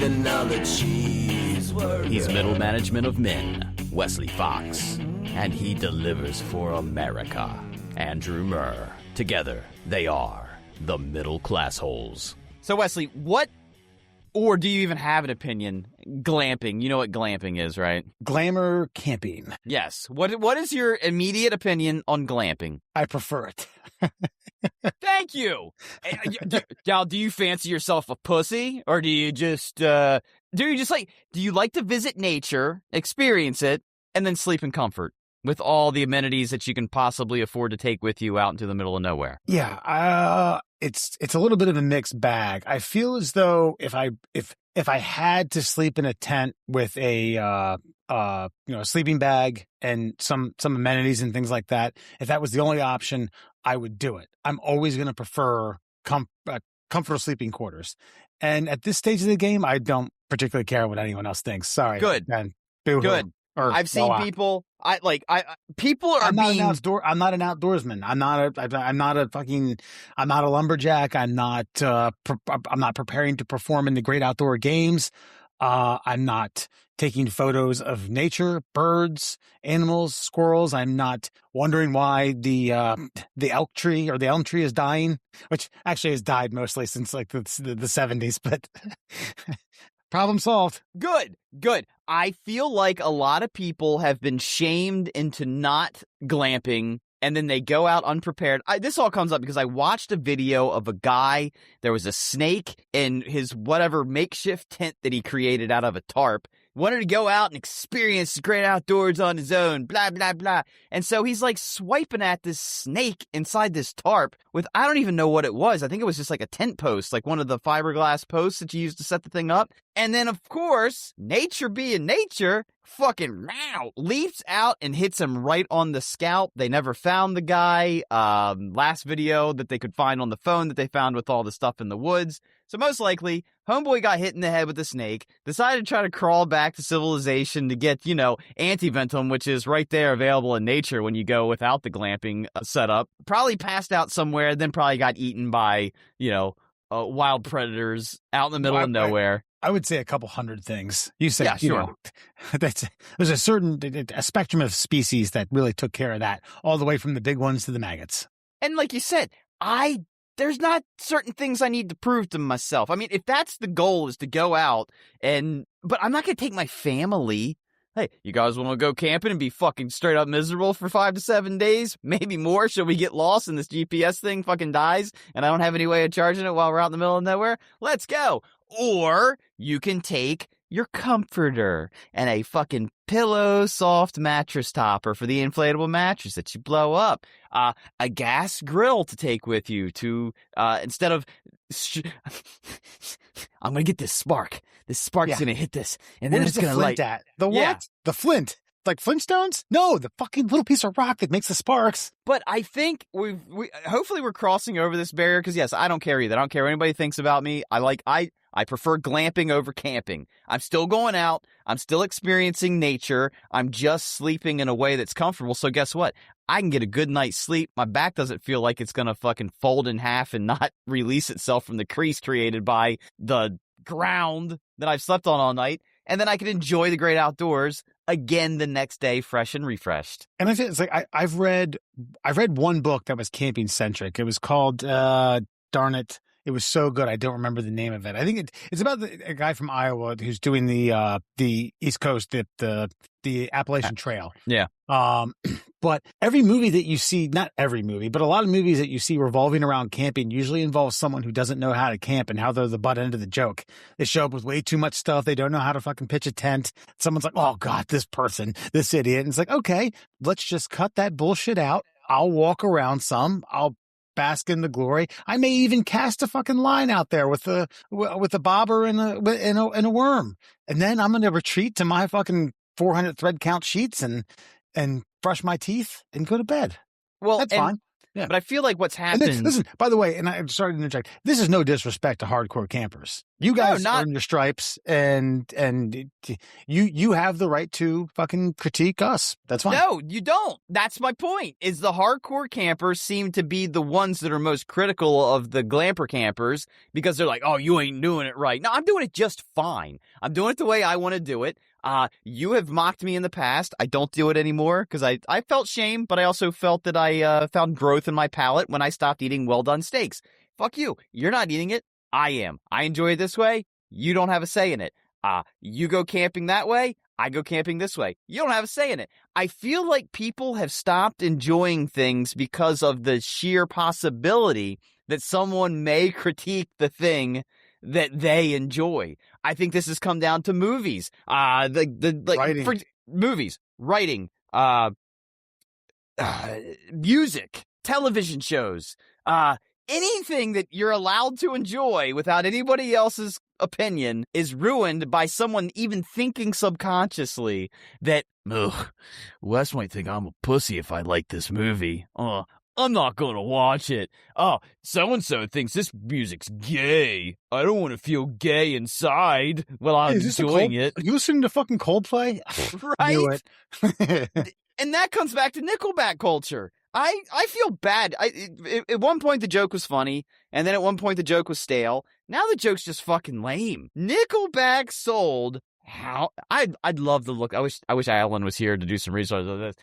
another cheeseburger. He's middle management of men, Wesley Fox, and he delivers for America, Andrew Murr. Together, they are the Middle Class Holes. So, Wesley, what, or do you even have an opinion? Glamping. You know what glamping is, right? Glamour camping. Yes. What is your immediate opinion on glamping? I prefer it. Thank you. Now, do you fancy yourself a pussy, or do you like to visit nature, experience it, and then sleep in comfort with all the amenities that you can possibly afford to take with you out into the middle of nowhere? Yeah, it's a little bit of a mixed bag. I feel as though if I had to sleep in a tent with a sleeping bag and some amenities and things like that, if that was the only option, I would do it. I'm always going to prefer comfortable sleeping quarters. And at this stage of the game, I don't particularly care what anyone else thinks. Sorry. Good. And good. I've seen people. People are I'm not an outdoorsman. I'm not a lumberjack. I'm not preparing to perform in the great outdoor games. I'm not taking photos of nature, birds, animals, squirrels. I'm not wondering why the elk tree or the elm tree is dying, which actually has died mostly since like the 70s, but problem solved. Good. I feel like a lot of people have been shamed into not glamping, and then they go out unprepared. This all comes up because I watched a video of a guy. There was a snake in his whatever makeshift tent that he created out of a tarp. Wanted to go out and experience the great outdoors on his own, blah, blah, blah. And so he's like swiping at this snake inside this tarp with, I don't even know what it was. I think it was just like a tent post, like one of the fiberglass posts that you use to set the thing up. And then, of course, nature being nature, fucking leaps out and hits him right on the scalp. They never found the guy. Last video that they could find on the phone that they found with all the stuff in the woods. So most likely, homeboy got hit in the head with a snake, decided to try to crawl back to civilization to get, anti-venom, which is right there available in nature when you go without the glamping setup. Probably passed out somewhere, then probably got eaten by, wild predators out in the middle of nowhere. I would say a couple hundred things. You said, yeah, sure. There's a spectrum of species that really took care of that, all the way from the big ones to the maggots. And like you said, there's not certain things I need to prove to myself. I mean, if that's the goal is to go out but I'm not going to take my family. Hey, you guys want to go camping and be fucking straight up miserable for 5 to 7 days? Maybe more. Should we get lost and this GPS thing fucking dies and I don't have any way of charging it while we're out in the middle of nowhere? Let's go. Or you can take your comforter and a fucking pillow soft mattress topper for the inflatable mattress that you blow up, a gas grill to take with you to instead of I'm gonna get this spark gonna hit this and then it's gonna light the what? The flint, like Flintstones? No, the fucking little piece of rock that makes the sparks. But I think we hopefully we're crossing over this barrier, because yes, I don't care either. I don't care what anybody thinks about me. I prefer glamping over camping. I'm still going out. I'm still experiencing nature. I'm just sleeping in a way that's comfortable. So guess what? I can get a good night's sleep. My back doesn't feel like it's going to fucking fold in half and not release itself from the crease created by the ground that I've slept on all night. And then I can enjoy the great outdoors again the next day, fresh and refreshed. And I think it's like I've read one book that was camping centric. It was called darn it. It was so good. I don't remember the name of it. I think it's about a guy from Iowa who's doing the East Coast, the Appalachian Trail. Yeah. But every movie that you see, not every movie, but a lot of movies that you see revolving around camping usually involves someone who doesn't know how to camp and how they're the butt end of the joke. They show up with way too much stuff. They don't know how to fucking pitch a tent. Someone's like, oh God, this person, this idiot. And it's like, okay, let's just cut that bullshit out. I'll walk around some. I'll bask in the glory. I may even cast a fucking line out there with a bobber and a worm. And then I'm going to retreat to my fucking 400 thread count sheets and brush my teeth and go to bed. Well, that's fine. Yeah. But I feel like what's And happened. listen, by the way, and I'm sorry to interject. This is no disrespect to hardcore campers. You guys earn your stripes, and you have the right to fucking critique us. That's fine. No, you don't. That's my point. Is the hardcore campers seem to be the ones that are most critical of the glamper campers because they're like, oh, you ain't doing it right. No, I'm doing it just fine. I'm doing it the way I want to do it. You have mocked me in the past. I don't do it anymore because I felt shame, but I also felt that I found growth in my palate when I stopped eating well-done steaks. Fuck you. You're not eating it. I am. I enjoy it this way. You don't have a say in it. You go camping that way. I go camping this way. You don't have a say in it. I feel like people have stopped enjoying things because of the sheer possibility that someone may critique the thing that they enjoy. I think this has come down to movies. Writing. Movies, writing, music, television shows, anything that you're allowed to enjoy without anybody else's opinion is ruined by someone even thinking subconsciously that, Wes might think I'm a pussy if I like this movie. I'm not going to watch it. Oh, so-and-so thinks this music's gay. I don't want to feel gay inside while I'm enjoying it. Are you listening to fucking Coldplay? Right? Knew it. And that comes back to Nickelback culture. I feel bad. At one point the joke was funny, and then at one point the joke was stale. Now the joke's just fucking lame. Nickelback sold how I'd love to look. I wish Alan was here to do some research on this.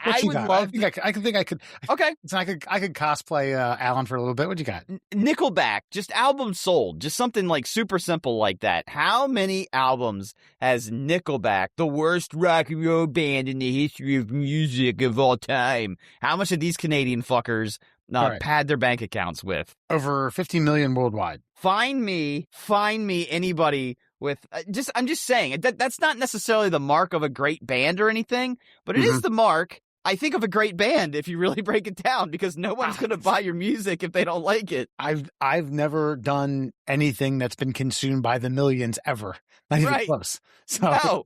What you got? I think I could. Okay. So I could cosplay Alan for a little bit. What you got? Nickelback, just albums sold, just something like super simple like that. How many albums has Nickelback, the worst rock and roll band in the history of music of all time? How much of these Canadian fuckers pad their bank accounts with? Over 50 million worldwide. Find me anybody with I'm just saying that's not necessarily the mark of a great band or anything, but it is the mark, I think, of a great band if you really break it down, because no one's going to buy your music if they don't like it. I've never done anything that's been consumed by the millions ever. Not even close. So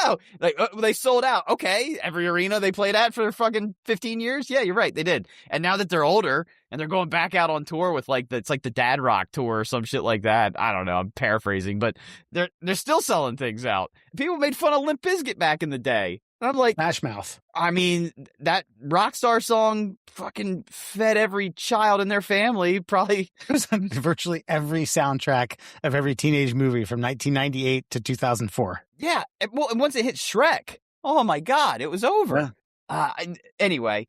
no, like they sold out. Okay, every arena they played at for fucking 15 years. Yeah, you're right, they did. And now that they're older and they're going back out on tour with it's like the Dad Rock tour or some shit like that. I don't know. I'm paraphrasing, but they're still selling things out. People made fun of Limp Bizkit back in the day. And I'm like, Smash Mouth. I mean, that Rockstar song fucking fed every child in their family. Probably it was on virtually every soundtrack of every teenage movie from 1998 to 2004. Yeah. Well, and once it hit Shrek, oh my God, it was over. Yeah. Anyway,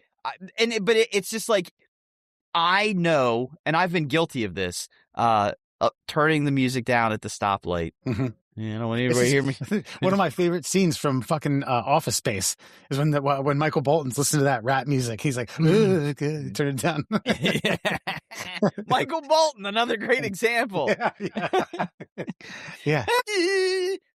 it's just like, I know, and I've been guilty of this, turning the music down at the stoplight. Mm-hmm. You don't want anybody to hear me. One of my favorite scenes from fucking Office Space is when Michael Bolton's listening to that rap music. He's like, turn it down. Michael Bolton, another great example. Yeah.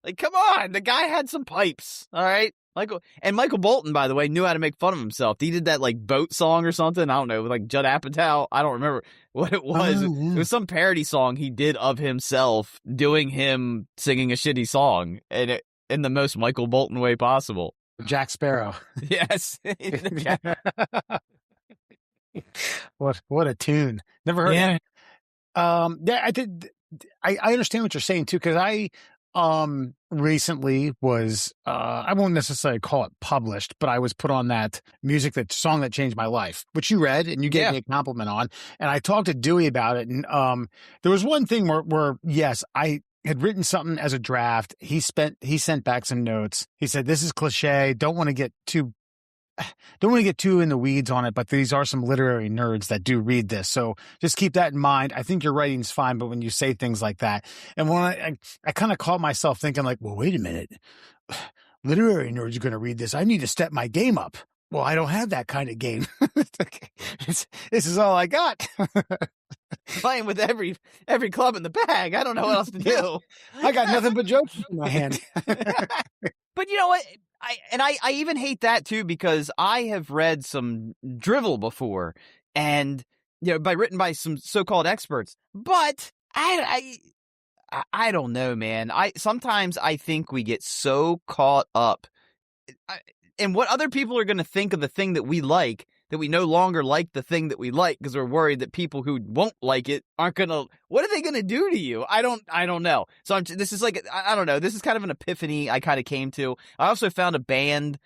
Like, come on. The guy had some pipes. All right. Michael Bolton, by the way, knew how to make fun of himself. He did that boat song or something. I don't know, with Judd Apatow. I don't remember what it was. Oh, yeah. It was some parody song he did of himself doing him singing a shitty song, and in the most Michael Bolton way possible. Jack Sparrow. Yes. What a tune. Never heard it. I understand what you're saying too, because I recently was I won't necessarily call it published, but I was put on that song that changed my life, which you read and you gave me a compliment on, and I talked to Dewey about it, and there was one thing where yes, I had written something as a draft. He sent back some notes. He said, this is cliche, don't want to get too in the weeds on it, but these are some literary nerds that do read this. So just keep that in mind. I think your writing's fine, but when you say things like that, and when I kind of caught myself thinking well, wait a minute, literary nerds are going to read this. I need to step my game up. Well, I don't have that kind of game. This is all I got. Playing with every club in the bag. I don't know what else to do. I got nothing but jokes in my hand. But you know what? I even hate that too, because I have read some drivel before, and written by some so-called experts. But I don't know, man. Sometimes I think we get so caught up in what other people are going to think of the thing that we like that we no longer like the thing that we like because we're worried that people who won't like it aren't gonna. What are they gonna do to you? I don't know. So this is like I don't know. This is kind of an epiphany I kind of came to. I also found a band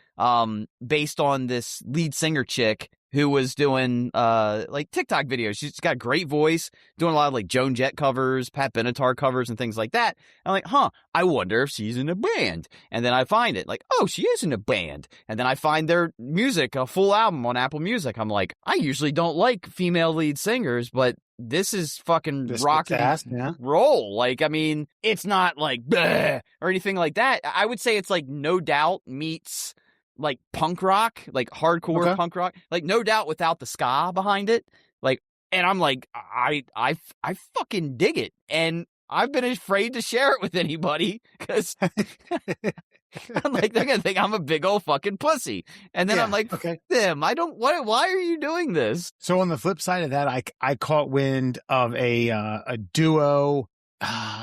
based on this lead singer chick who was doing like TikTok videos. She's got a great voice, doing a lot of like Joan Jett covers, Pat Benatar covers, and things like that. I'm like, I wonder if she's in a band. And then I find it like, oh, she is in a band. And then I find their music, a full album on Apple Music. I'm like, I usually don't like female lead singers, but this is fucking rock and roll. Like, I mean, it's not like bleh or anything like that. I would say it's like No Doubt meets like punk rock, like hardcore punk rock, like No Doubt without the ska behind it. Like, and I'm like, I fucking dig it. And I've been afraid to share it with anybody because I'm like, they're going to think I'm a big old fucking pussy. And then I'm like, them, why are you doing this? So on the flip side of that, I caught wind of a duo.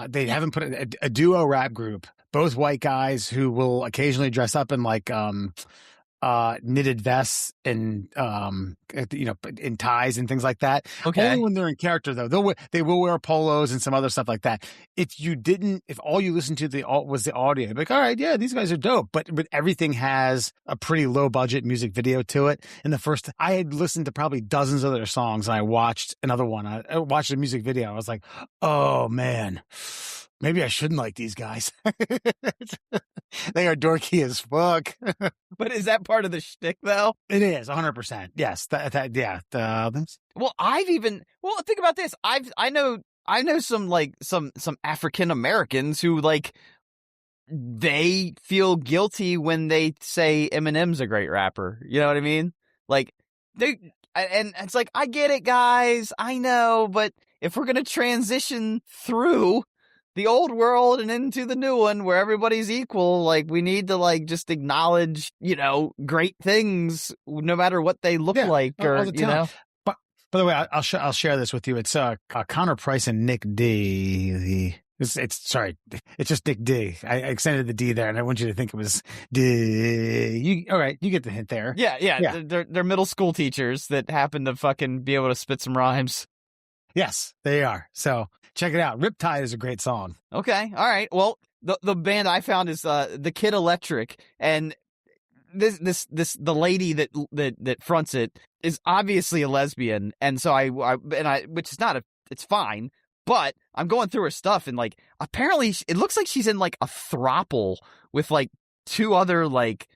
They haven't put a duo rap group, both white guys who will occasionally dress up in like knitted vests and in ties and things like that. Okay. Only when they're in character though. They will wear polos and some other stuff like that. If all you listen to was the audio, you'd be like, all right, yeah, these guys are dope. But everything has a pretty low budget music video to it. And I had listened to probably dozens of their songs, and I watched another one. I watched a music video. I was like, oh man, maybe I shouldn't like these guys. They are dorky as fuck. But is that part of the shtick, though? It is 100%. Yes. Well, think about this. I know some African Americans who like they feel guilty when they say Eminem's a great rapper. You know what I mean? Like and it's like, I get it, guys. I know, but if we're gonna transition through the old world and into the new one where everybody's equal, like we need to like just acknowledge, great things no matter what they look like or, But by the way, I'll share this with you. It's Connor Price and Nick D. It's just Nick D. I extended the D there, and I want you to think it was D. All right, you get the hint there. Yeah. They're middle school teachers that happen to fucking be able to spit some rhymes. Yes, they are. So check it out. Riptide is a great song. Okay. All right. Well, the band I found is the Kid Electric, and the lady that fronts it is obviously a lesbian, and so which is not it's fine, but I'm going through her stuff, and like apparently it looks like she's in like a throuple with like two other like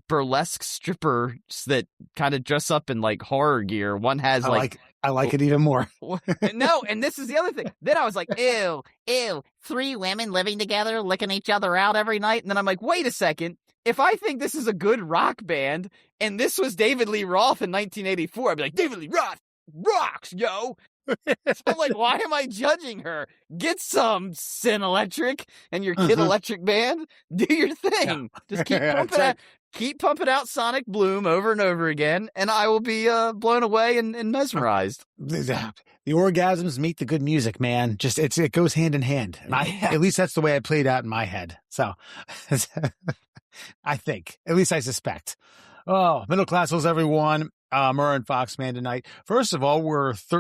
burlesque strippers that kind of dress up in like horror gear. One has I like it even more. No, and this is the other thing. Then I was like, ew, 3 women living together, licking each other out every night. And then I'm like, wait a second. If I think this is a good rock band, and this was David Lee Roth in 1984, I'd be like, David Lee Roth rocks, yo. So I'm like, why am I judging her? Get some, Sin Electric and your Kid Electric band. Do your thing. Yeah. Just keep pumping out. Keep pumping out Sonic Bloom over and over again, and I will be blown away and mesmerized. The orgasms meet the good music, man. Just it goes hand in hand. And at least that's the way I played out in my head. So I think, at least I suspect. Oh, middle classers, everyone. Murr and Fox man tonight. First of all, we're just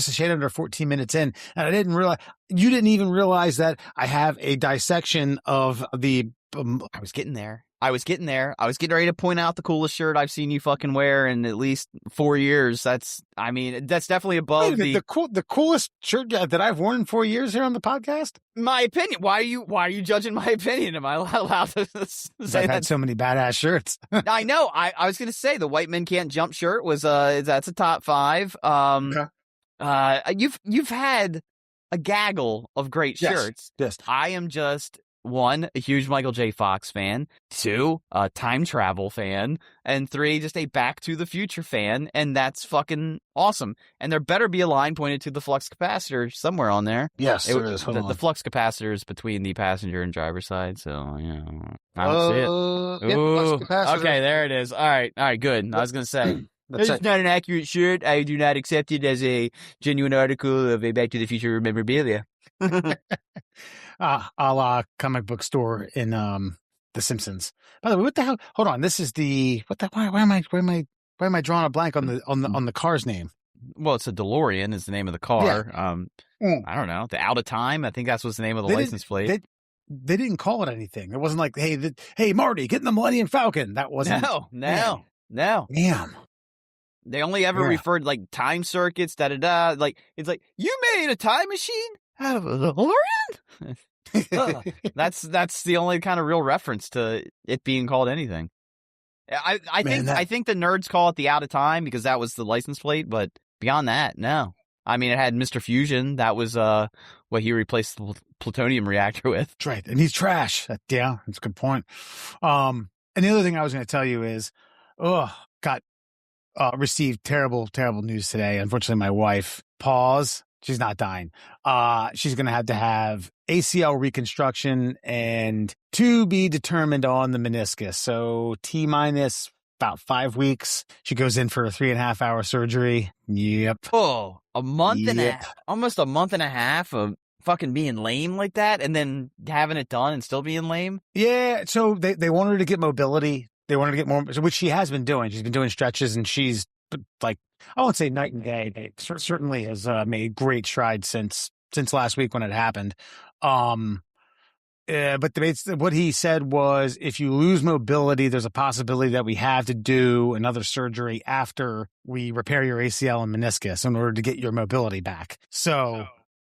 a shade under 14 minutes in, and you didn't even realize that I have a dissection of the. I was getting there. I was getting ready to point out the coolest shirt I've seen you fucking wear in at least 4 years. That's definitely above the coolest shirt that I've worn in 4 years here on the podcast. My opinion. Why are you judging my opinion? Am I allowed to say that? I've had so many badass shirts. I know. I was going to say the White Men Can't Jump shirt was that's a top 5. You've had a gaggle of great shirts. Yes. I am just 1, a huge Michael J. Fox fan, 2, a time travel fan, and 3, just a Back to the Future fan, and that's fucking awesome. And there better be a line pointed to the flux capacitor somewhere on there. Yes, there is. The flux capacitor is between the passenger and driver's side, so I don't see it. Yep, flux capacitor. Okay, there it is. All right, good. I was gonna say. It's not an accurate shirt. I do not accept it as a genuine article of a Back to the Future memorabilia. A la comic book store in The Simpsons. By the way, what the hell? Hold on. This is why am I Why am I drawing a blank on the car's name? Well, it's a DeLorean is the name of the car. I don't know. The Out of Time. I think that's what's the name of the license plate. They didn't call it anything. It wasn't like, hey, Marty, get in the Millennium Falcon. That wasn't. No. Damn. They only ever referred like time circuits, da-da-da. Like, it's like, you made a time machine out of a DeLorean? That's the only kind of real reference to it being called anything. I think the nerds call it the Out of Time because that was the license plate, but beyond that, no. I mean, it had Mr. Fusion. That was what he replaced the plutonium reactor with. That's right. And he's trash. Yeah, that's a good point. And the other thing I was going to tell you is, received terrible, terrible news today. Unfortunately, my wife, she's not dying. She's going to have ACL reconstruction and to be determined on the meniscus. So T-minus about 5 weeks. She goes in for a 3.5-hour surgery. Yep. Oh, a month and a half, almost a month and a half of fucking being lame like that and then having it done and still being lame. Yeah. So they want her to get mobility. They want her to get more, which she has been doing. She's been doing stretches and she's like, I won't say night and day. They certainly has made great strides since last week when it happened. But what he said was, if you lose mobility, there's a possibility that we have to do another surgery after we repair your ACL and meniscus in order to get your mobility back. So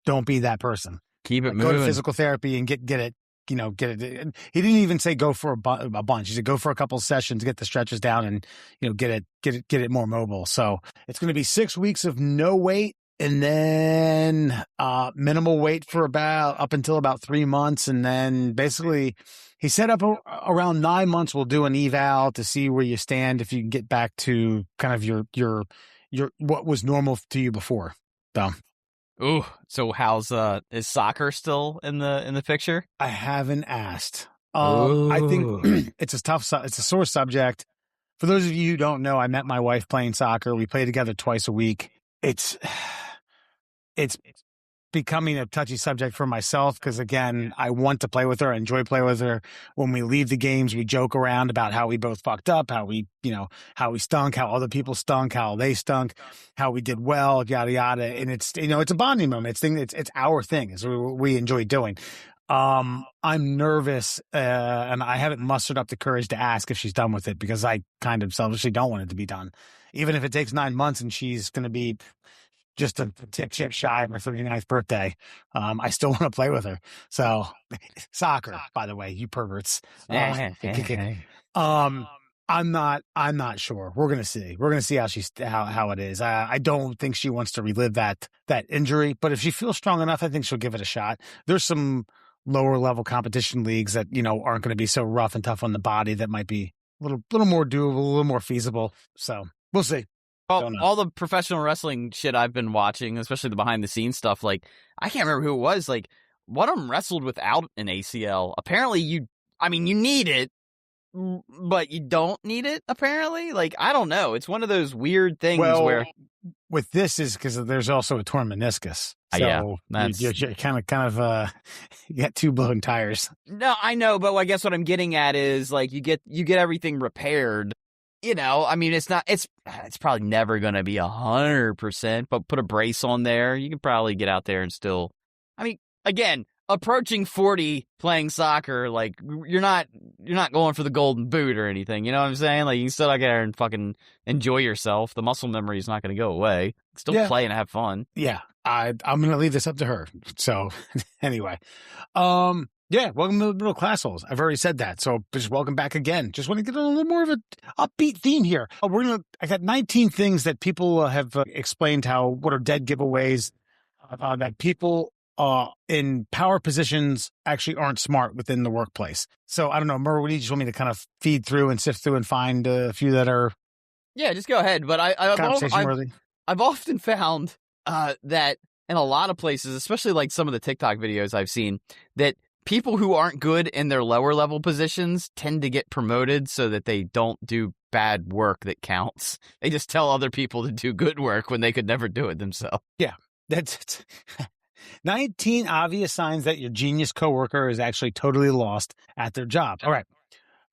don't be that person. Keep it moving. Go to physical therapy and get it. Get it. And he didn't even say go for a bunch. He said go for a couple of sessions, get the stretches down, and get it more mobile. So it's going to be 6 weeks of no weight. And then minimal weight for up until about 3 months. And then basically he said around 9 months, we'll do an eval to see where you stand, if you can get back to kind of your what was normal to you before. So how's is soccer still in the picture? I haven't asked. I think it's a sore subject. For those of you who don't know, I met my wife playing soccer. We play together twice a week. It's becoming a touchy subject for myself because, again, I want to play with her. I enjoy playing with her. When we leave the games, we joke around about how we both fucked up, how we stunk, how other people stunk, how they stunk, how we did well, yada, yada. And it's a bonding moment. It's our thing. It's what we enjoy doing. I'm nervous, and I haven't mustered up the courage to ask if she's done with it because I kind of selfishly don't want it to be done. Even if it takes 9 months and she's going to be just a tick shy of her 39th birthday. I still want to play with her. So soccer, by the way, you perverts. I'm not sure. We're going to see. We're going to see how it is. I don't think she wants to relive that injury, but if she feels strong enough, I think she'll give it a shot. There's some lower level competition leagues that, aren't going to be so rough and tough on the body that might be a little more doable, a little more feasible. So we'll see. All the professional wrestling shit I've been watching, especially the behind the scenes stuff, like, I can't remember who it was. Like, one of them wrestled without an ACL. Apparently, you need it, but you don't need it, apparently. Like, I don't know. It's one of those weird things where... With this is because there's also a torn meniscus. So you're kind of you got two blown tires. No, I know, but I guess what I'm getting at is, like, you get everything repaired. It's probably never going to be 100%, but put a brace on there. You can probably get out there and still, again, approaching 40 playing soccer, like, you're not going for the golden boot or anything. You know what I'm saying? Like, you can still get there and fucking enjoy yourself. The muscle memory is not going to go away. Still play and have fun. Yeah. I'm going to leave this up to her. So anyway, yeah, welcome to the Middle Class Holes. I've already said that, so just welcome back again. Just want to get a little more of an upbeat theme here. I got 19 things that people have explained what are dead giveaways, that people in power positions actually aren't smart within the workplace. So I don't know, Murr, what do you just want me to kind of feed through and sift through and find a few that are... Yeah, just go ahead. But I've often found that in a lot of places, especially like some of the TikTok videos I've seen, that people who aren't good in their lower level positions tend to get promoted so that they don't do bad work that counts. They just tell other people to do good work when they could never do it themselves. Yeah, that's 19 obvious signs that your genius coworker is actually totally lost at their job. All right.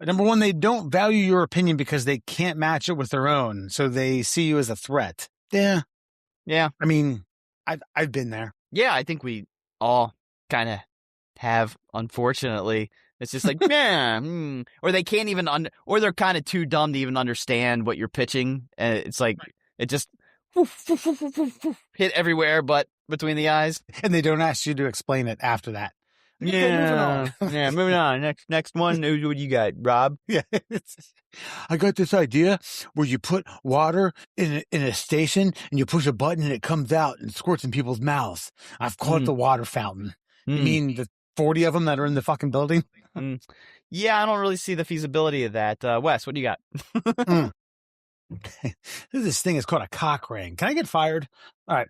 Number one, they don't value your opinion because they can't match it with their own. So they see you as a threat. Yeah. Yeah. I mean, I've been there. Yeah, I think we all kind of have, unfortunately. It's just like, yeah, or they can't even, or they're kind of too dumb to even understand what you're pitching. And it's like, it just hit everywhere but between the eyes. And they don't ask you to explain it after that. Yeah, yeah. Moving on. Next one. What you got, Rob? Yeah, I got this idea where you put water in a station and you push a button and it comes out and squirts in people's mouths. I've called it the water fountain. You mean the 40 of them that are in the fucking building? Yeah, I don't really see the feasibility of that. Wes, what do you got? This thing is called a cock ring. Can I get fired? All right.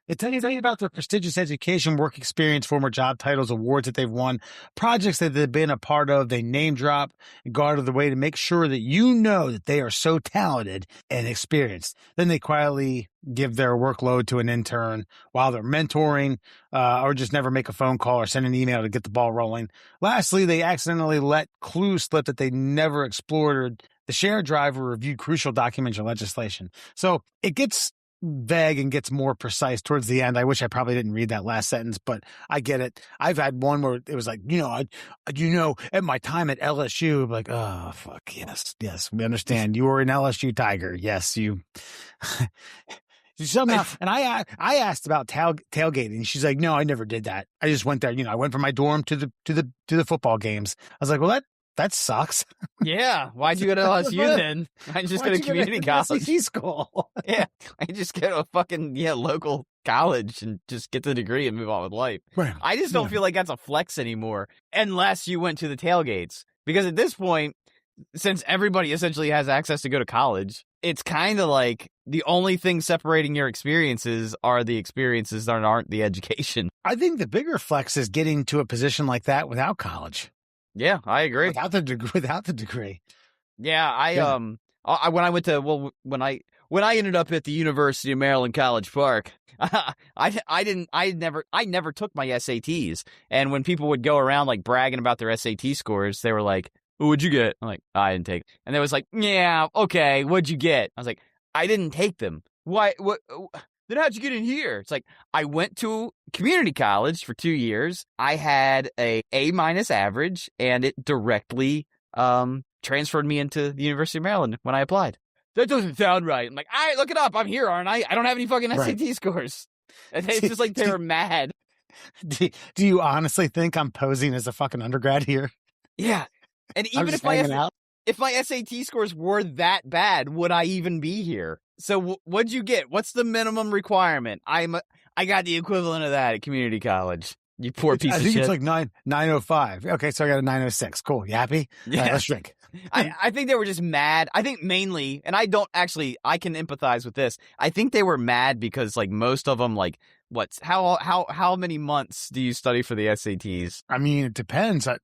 They tell you about their prestigious education, work experience, former job titles, awards that they've won, projects that they've been a part of. They name drop and go out of the way to make sure that you know that they are so talented and experienced. Then they quietly give their workload to an intern while they're mentoring, or just never make a phone call or send an email to get the ball rolling. Lastly, they accidentally let clues slip that they never explored. The shared drive or reviewed crucial documents or legislation. So it gets vague and gets more precise towards the end. I wish I probably didn't read that last sentence, but I get it. I've had one where it was like, at my time at LSU, like, oh, fuck, yes, we understand. You were an LSU Tiger. Yes, you. Somehow, and I asked about tailgating. She's like, no, I never did that. I just went there. I went from my dorm to the football games. I was like, well, that sucks. Yeah. Why'd you go to LSU then? I just go to community college. SEC school. Yeah. I just go to a fucking, local college and just get the degree and move on with life. Right. I just don't feel like that's a flex anymore unless you went to the tailgates. Because at this point, since everybody essentially has access to go to college, it's kind of like the only thing separating your experiences are the experiences that aren't the education. I think the bigger flex is getting to a position like that without college. Yeah, I agree. Without the degree. Yeah, when I ended up at the University of Maryland College Park, I never took my SATs. And when people would go around like bragging about their SAT scores, they were like, "What'd you get?" I'm like, "I didn't take it." And they was like, "Yeah, okay, what'd you get?" I was like, "I didn't take them." Why? What? Then how'd you get in here? It's like, I went to community college for 2 years. I had a A- average, and it directly transferred me into the University of Maryland when I applied. That doesn't sound right. I'm like, all right, look it up. I'm here, aren't I? I don't have any fucking SAT scores. And it's just like they were mad. Do you honestly think I'm posing as a fucking undergrad here? Yeah. And even if my SAT scores were that bad, would I even be here? So what'd you get? What's the minimum requirement? I got the equivalent of that at community college. You poor piece of shit. I think it's like 905. Okay, so I got a 906. Cool. You happy? Yeah. Right, let's drink. I think they were just mad. I think mainly, and I can empathize with this. I think they were mad because like most of them, like, how many months do you study for the SATs? I mean, it depends. I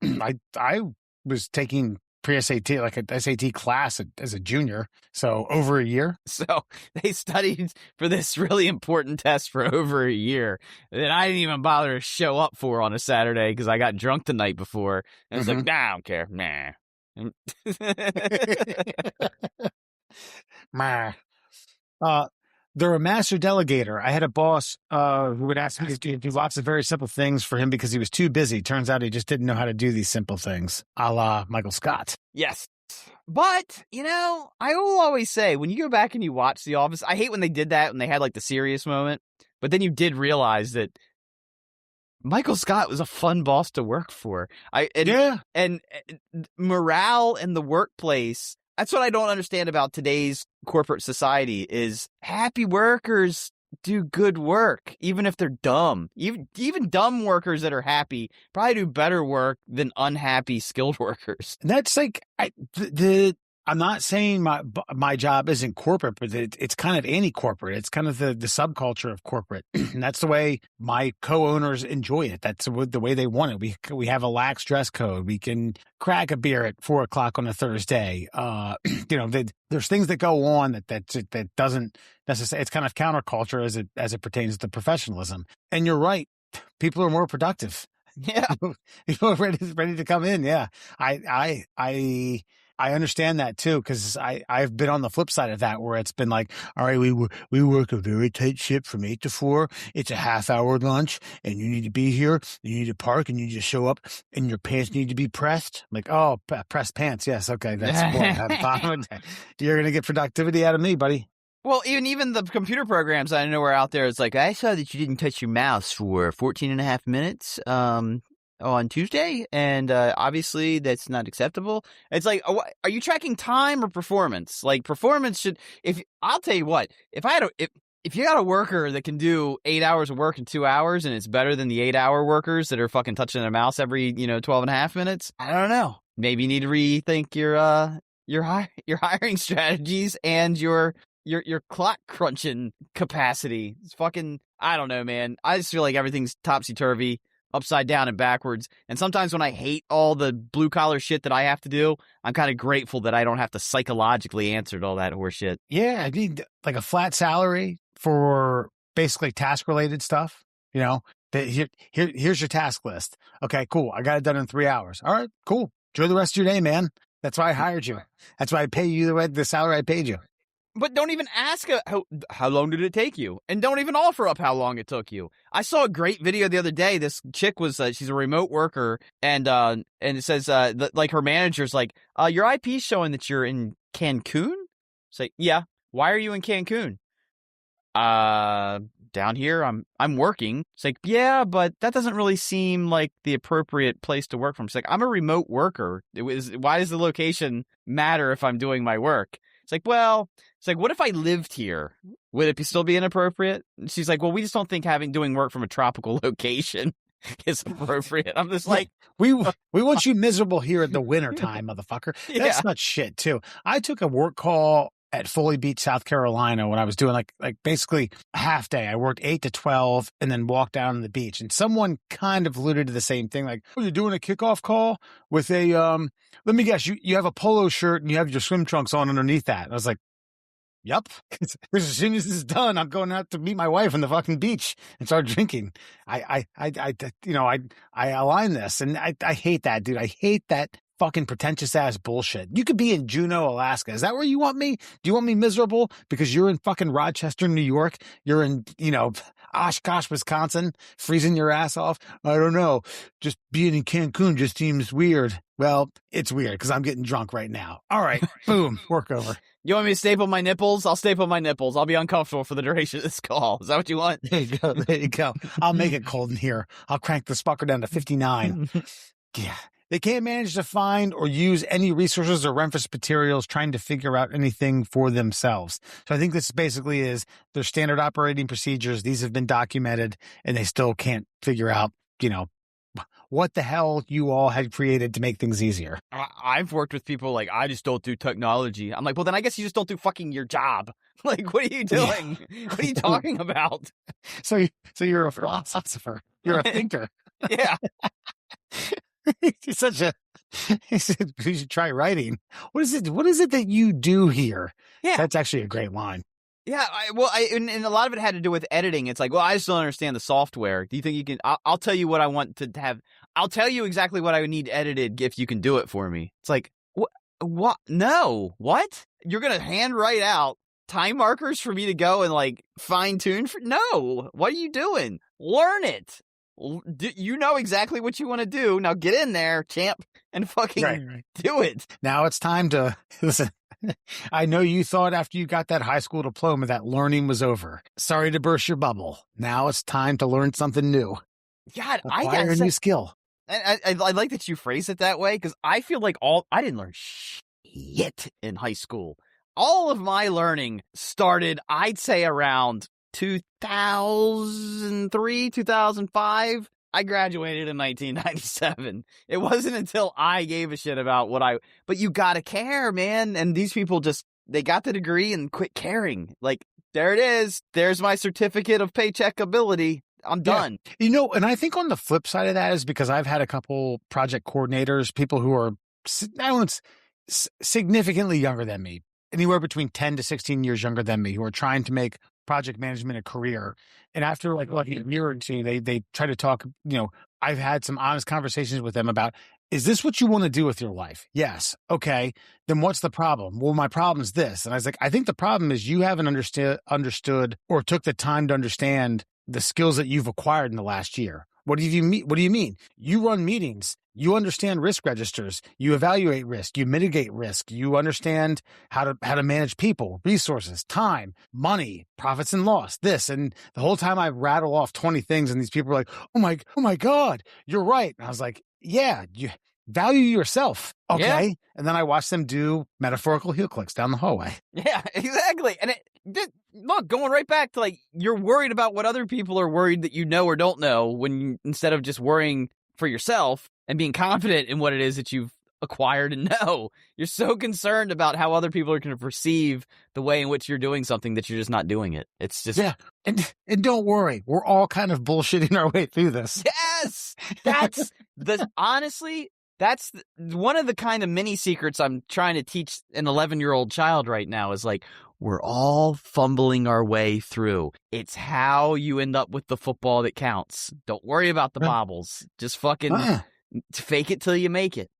was taking pre-SAT, like a SAT class as a junior. So over a year. So they studied for this really important test for over a year that I didn't even bother to show up for on a Saturday because I got drunk the night before. And I was like, nah, I don't care. Nah. They're a master delegator. I had a boss who would ask me to do lots of very simple things for him because he was too busy. Turns out he just didn't know how to do these simple things, a la Michael Scott. Yes. But, I will always say, when you go back and you watch The Office, I hate when they did that, when they had like the serious moment, but then you did realize that Michael Scott was a fun boss to work for. And morale in the workplace. That's what I don't understand about today's corporate society is happy workers do good work, even if they're dumb. Even dumb workers that are happy probably do better work than unhappy skilled workers. And that's like, I'm not saying my job isn't corporate, but it's kind of anti-corporate. It's kind of the subculture of corporate. And that's the way my co-owners enjoy it. That's the way they want it. We have a lax dress code. We can crack a beer at 4:00 on a Thursday. There's things that go on that doesn't necessarily, it's kind of counterculture as it pertains to professionalism. And you're right. People are more productive. Yeah. People are ready to come in. Yeah. I understand that too, because I've been on the flip side of that where it's been like, all right, we work a very tight shift from 8 to 4. It's a half-hour lunch, and you need to be here. You need to park, and you just show up, and your pants need to be pressed. I'm like, oh, pressed pants. Yes, okay, that's what you're gonna get productivity out of me, buddy. Well, even the computer programs I know are out there. It's like, I saw that you didn't touch your mouse for 14 and a half minutes on Tuesday, and obviously that's not acceptable. It's like, are you tracking time or performance? Like, performance should, I'll tell you what, if you got a worker that can do 8 hours of work in 2 hours and it's better than the 8-hour workers that are fucking touching their mouse every, 12 and a half minutes, I don't know. Maybe you need to rethink your hiring strategies and your clock crunching capacity. It's fucking, I don't know, man. I just feel like everything's topsy-turvy, upside down and backwards. And sometimes when I hate all the blue collar shit that I have to do, I'm kind of grateful that I don't have to psychologically answer to all that horse shit. Yeah, I need like a flat salary for basically task related stuff. Here's your task list. Okay, cool. I got it done in 3 hours. All right, cool. Enjoy the rest of your day, man. That's why I hired you. That's why I pay you the salary I paid you. But don't even ask how long did it take you, and don't even offer up how long it took you. I saw a great video the other day. This chick was she's a remote worker, and it says like her manager's like, your IP's showing that you're in Cancun. It's like, yeah. Why are you in Cancun? Down here I'm working. It's like, yeah, but that doesn't really seem like the appropriate place to work from. It's like, I'm a remote worker. Why does the location matter if I'm doing my work? It's like, well, what if I lived here? Would it still be inappropriate? And she's like, well, we just don't think doing work from a tropical location is appropriate. I'm just like, we want you miserable here at the winter time, motherfucker. That's not shit too. I took a work call at Foley Beach, South Carolina, when I was doing like basically a half day. I worked 8 to 12 and then walked down to the beach. And someone kind of alluded to the same thing. Like, oh, you're doing a kickoff call with a, let me guess, you have a polo shirt and you have your swim trunks on underneath that. And I was like, yep. As soon as this is done, I'm going out to meet my wife on the fucking beach and start drinking. I align this, and I hate that, dude. I hate that fucking pretentious ass bullshit. You could be in Juneau, Alaska. Is that where you want me? Do you want me miserable because you're in fucking Rochester, New York? You're in, Oshkosh, Wisconsin, freezing your ass off? I don't know. Just being in Cancun just seems weird. Well, it's weird because I'm getting drunk right now. All right. Boom. Work over. You want me to staple my nipples? I'll staple my nipples. I'll be uncomfortable for the duration of this call. Is that what you want? There you go. There you go. I'll make it cold in here. I'll crank the spucker down to 59. Yeah. They can't manage to find or use any resources or reference materials trying to figure out anything for themselves. So I think this basically is their standard operating procedures. These have been documented, and they still can't figure out, what the hell you all had created to make things easier. I've worked with people like, I just don't do technology. I'm like, well, then I guess you just don't do fucking your job. Like, what are you doing? Yeah. What are you talking about? So you're a philosopher. You're a thinker. Yeah. He's he said, you should try writing. What is it that you do here? Yeah. That's actually a great line. Yeah. And a lot of it had to do with editing. It's like, well, I just don't understand the software. Do you think you can, I'll tell you what I want to have. I'll tell you exactly what I would need edited if you can do it for me. It's like, what? No. What? You're going to hand write out time markers for me to go and like fine tune no. What are you doing? Learn it. You know exactly what you want to do. Now get in there, champ, and fucking do it. Now it's time to listen. I know you thought after you got that high school diploma that learning was over. Sorry to burst your bubble. Now it's time to learn something new. God, acquire a new skill. I like that you phrase it that way, because I feel like I didn't learn shit in high school. All of my learning started, I'd say, around 2003, 2005. I graduated in 1997. It wasn't until I gave a shit about but you gotta care, man. And these people they got the degree and quit caring. Like, there it is. There's my certificate of paycheck ability. I'm done. Yeah. And I think on the flip side of that is because I've had a couple project coordinators, people who are significantly younger than me, anywhere between 10 to 16 years younger than me, who are trying to make project management a career. And after like a year or two, they try to talk, I've had some honest conversations with them about, is this what you want to do with your life? Yes. Okay. Then what's the problem? Well, my problem is this. And I was like, I think the problem is you haven't understood or took the time to understand the skills that you've acquired in the last year. What do you mean? What do you mean? You run meetings. You understand risk registers. You evaluate risk. You mitigate risk. You understand how to manage people, resources, time, money, profits and loss, this. And the whole time I rattle off 20 things and these people are like, oh my God, you're right. And I was like, yeah, you value yourself. Okay. Yeah. And then I watched them do metaphorical heel clicks down the hallway. Yeah, exactly. And look, going right back to like, you're worried about what other people are worried that you know or don't know, when instead of just worrying for yourself and being confident in what it is that you've acquired and know, you're so concerned about how other people are going to perceive the way in which you're doing something that you're just not doing it. It's just, yeah. And don't worry, we're all kind of bullshitting our way through this. Yes, that's honestly, that's one of the kind of mini secrets I'm trying to teach an 11-year-old child right now is like, we're all fumbling our way through. It's how you end up with the football that counts. Don't worry about the bobbles. Just fucking fake it till you make it.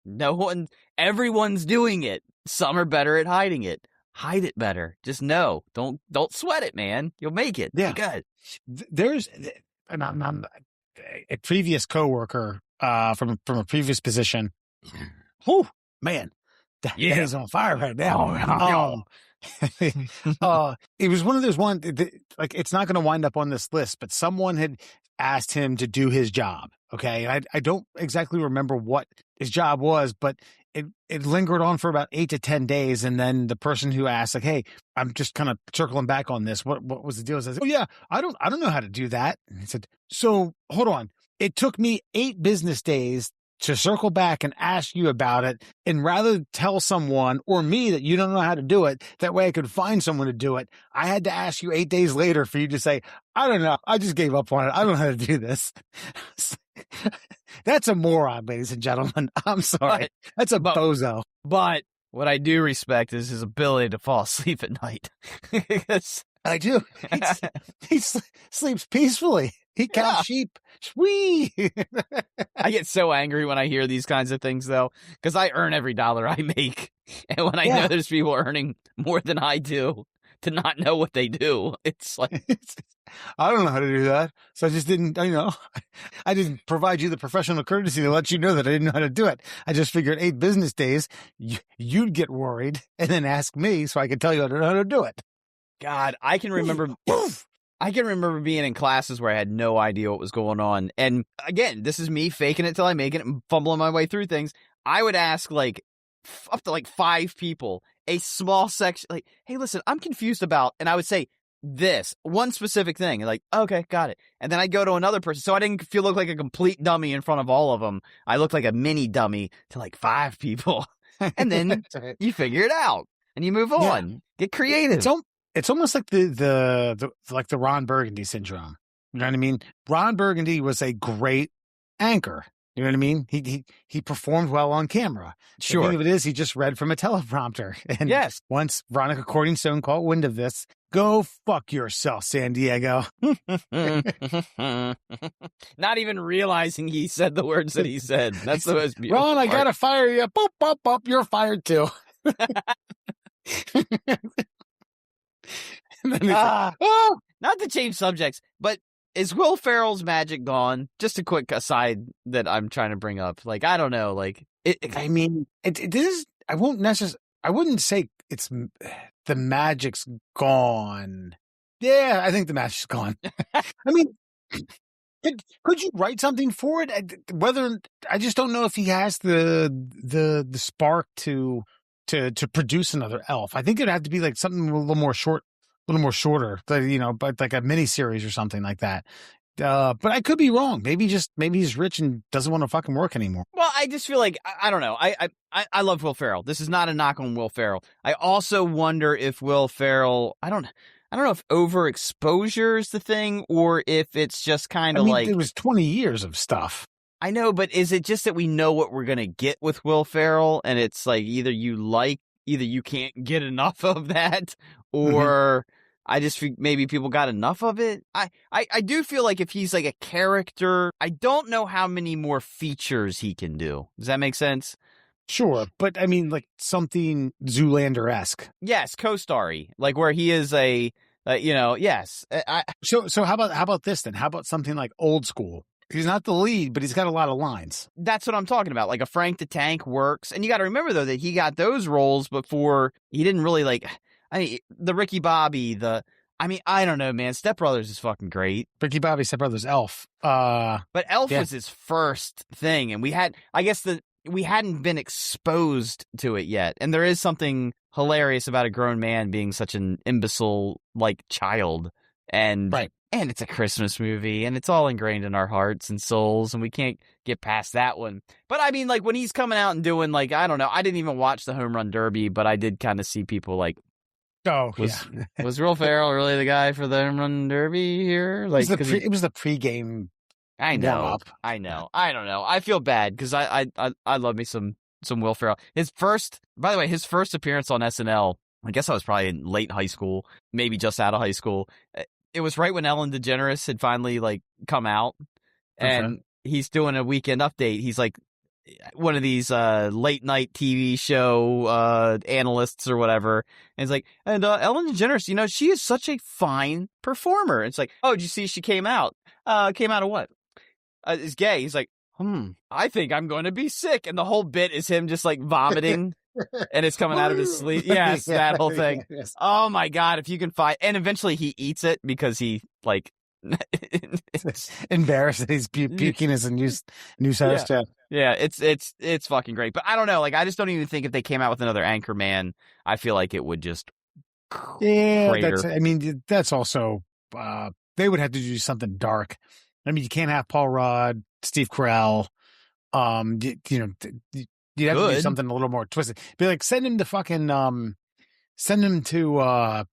Everyone's doing it. Some are better at hiding it. Hide it better. Just know. Don't sweat it, man. You'll make it. Yeah. Good. There's I'm a previous coworker from a previous position. Oh man, that is on fire right now. It was one of those like, it's not going to wind up on this list, but someone had asked him to do his job. Okay. And I don't exactly remember what his job was, but it lingered on for about 8 to 10 days. And then the person who asked, like, hey, I'm just kind of circling back on this. What was the deal? I said, oh yeah, I don't know how to do that. And he said, so hold on. It took me 8 business days to circle back and ask you about it, and rather tell someone or me that you don't know how to do it, that way I could find someone to do it, I had to ask you 8 days later for you to say, I don't know, I just gave up on it, I don't know how to do this. That's a moron, ladies and gentlemen. I'm sorry. That's a bozo. But what I do respect is his ability to fall asleep at night. I do. He sleeps peacefully. He counts sheep. Sweet. I get so angry when I hear these kinds of things, though, because I earn every dollar I make. And when I know there's people earning more than I do, to not know what they do, it's like, I don't know how to do that. So I just didn't, I didn't provide you the professional courtesy to let you know that I didn't know how to do it. I just figured 8 business days, you'd get worried and then ask me so I could tell you I don't know how to do it. God, I can remember being in classes where I had no idea what was going on. And again, this is me faking it till I make it and fumbling my way through things. I would ask like up to like 5 people, a small section, like, hey, listen, I'm confused about, and I would say this one specific thing. And like, okay, got it. And then I'd go to another person. So I didn't look like a complete dummy in front of all of them. I looked like a mini dummy to like 5 people. And then you figure it out and you move on. Get creative. It's almost like the Ron Burgundy syndrome. You know what I mean? Ron Burgundy was a great anchor. You know what I mean? He performed well on camera. Sure. The thing of it is, he just read from a teleprompter. And once Veronica Corningstone caught wind of this, go fuck yourself, San Diego. Not even realizing he said the words that he said. That's the most beautiful Ron, I gotta fire you. Boop, boop, boop. You're fired too. Not to change subjects, but is Will Ferrell's magic gone? Just a quick aside that I'm trying to bring up. Like, I don't know. Like, it is. I wouldn't say it's the magic's gone. Yeah, I think the magic's gone. I mean, could you write something for it? I just don't know if he has the spark to produce another Elf. I think it'd have to be like something a little more shorter, but like a mini series or something like that. But I could be wrong. Maybe he's rich and doesn't want to fucking work anymore. Well, I just feel like, I don't know. I love Will Ferrell. This is not a knock on Will Ferrell. I also wonder if Will Ferrell, I don't know if overexposure is the thing or if it's just kind of like, it was 20 years of stuff. I know, but is it just that we know what we're going to get with Will Ferrell and it's like either you can't get enough of that or I just think maybe people got enough of it. I do feel like if he's like a character, I don't know how many more features he can do. Does that make sense? Sure, but I mean, like something Zoolander-esque. Yes, co-starry, like where he is a, yes. So how about this then? How about something like Old School? He's not the lead, but he's got a lot of lines. That's what I'm talking about. Like a Frank the Tank works, and you got to remember though that he got those roles before he didn't really like. I mean, the Ricky Bobby, I don't know, man. Step Brothers is fucking great. Ricky Bobby, Step Brothers, Elf. But Elf was his first thing, and we hadn't been exposed to it yet. And there is something hilarious about a grown man being such an imbecile like child, and right. And it's a Christmas movie, and it's all ingrained in our hearts and souls, and we can't get past that one. But I mean, like when he's coming out and doing like, I don't know, I didn't even watch the Home Run Derby, but I did kind of see people like. Was Will Ferrell really the guy for the Home Run Derby here? Like, it was the pregame. I know. I don't know. I feel bad because I love me some Will Ferrell. By the way, his first appearance on SNL. I guess I was probably in late high school, maybe just out of high school. It was right when Ellen DeGeneres had finally like come out, and he's doing a weekend update. He's like one of these late night TV show analysts or whatever, and it's like, and Ellen DeGeneres, she is such a fine performer. It's like, oh, did you see she came out? Came out of what? Is gay. He's like, I think I'm going to be sick, and the whole bit is him just like vomiting. And it's coming out of his sleeve. Yes, that whole thing. Yes. Oh my God, if you can find, and eventually he eats it because he like embarrassed that he's puking as a news host. Yeah, it's fucking great. But I don't know, like I just don't even think if they came out with another Anchorman, I feel like it would just crater. That's also they would have to do something dark. I mean, you can't have Paul Rudd, Steve Carell, You'd have to do something a little more twisted. Be like, send him to I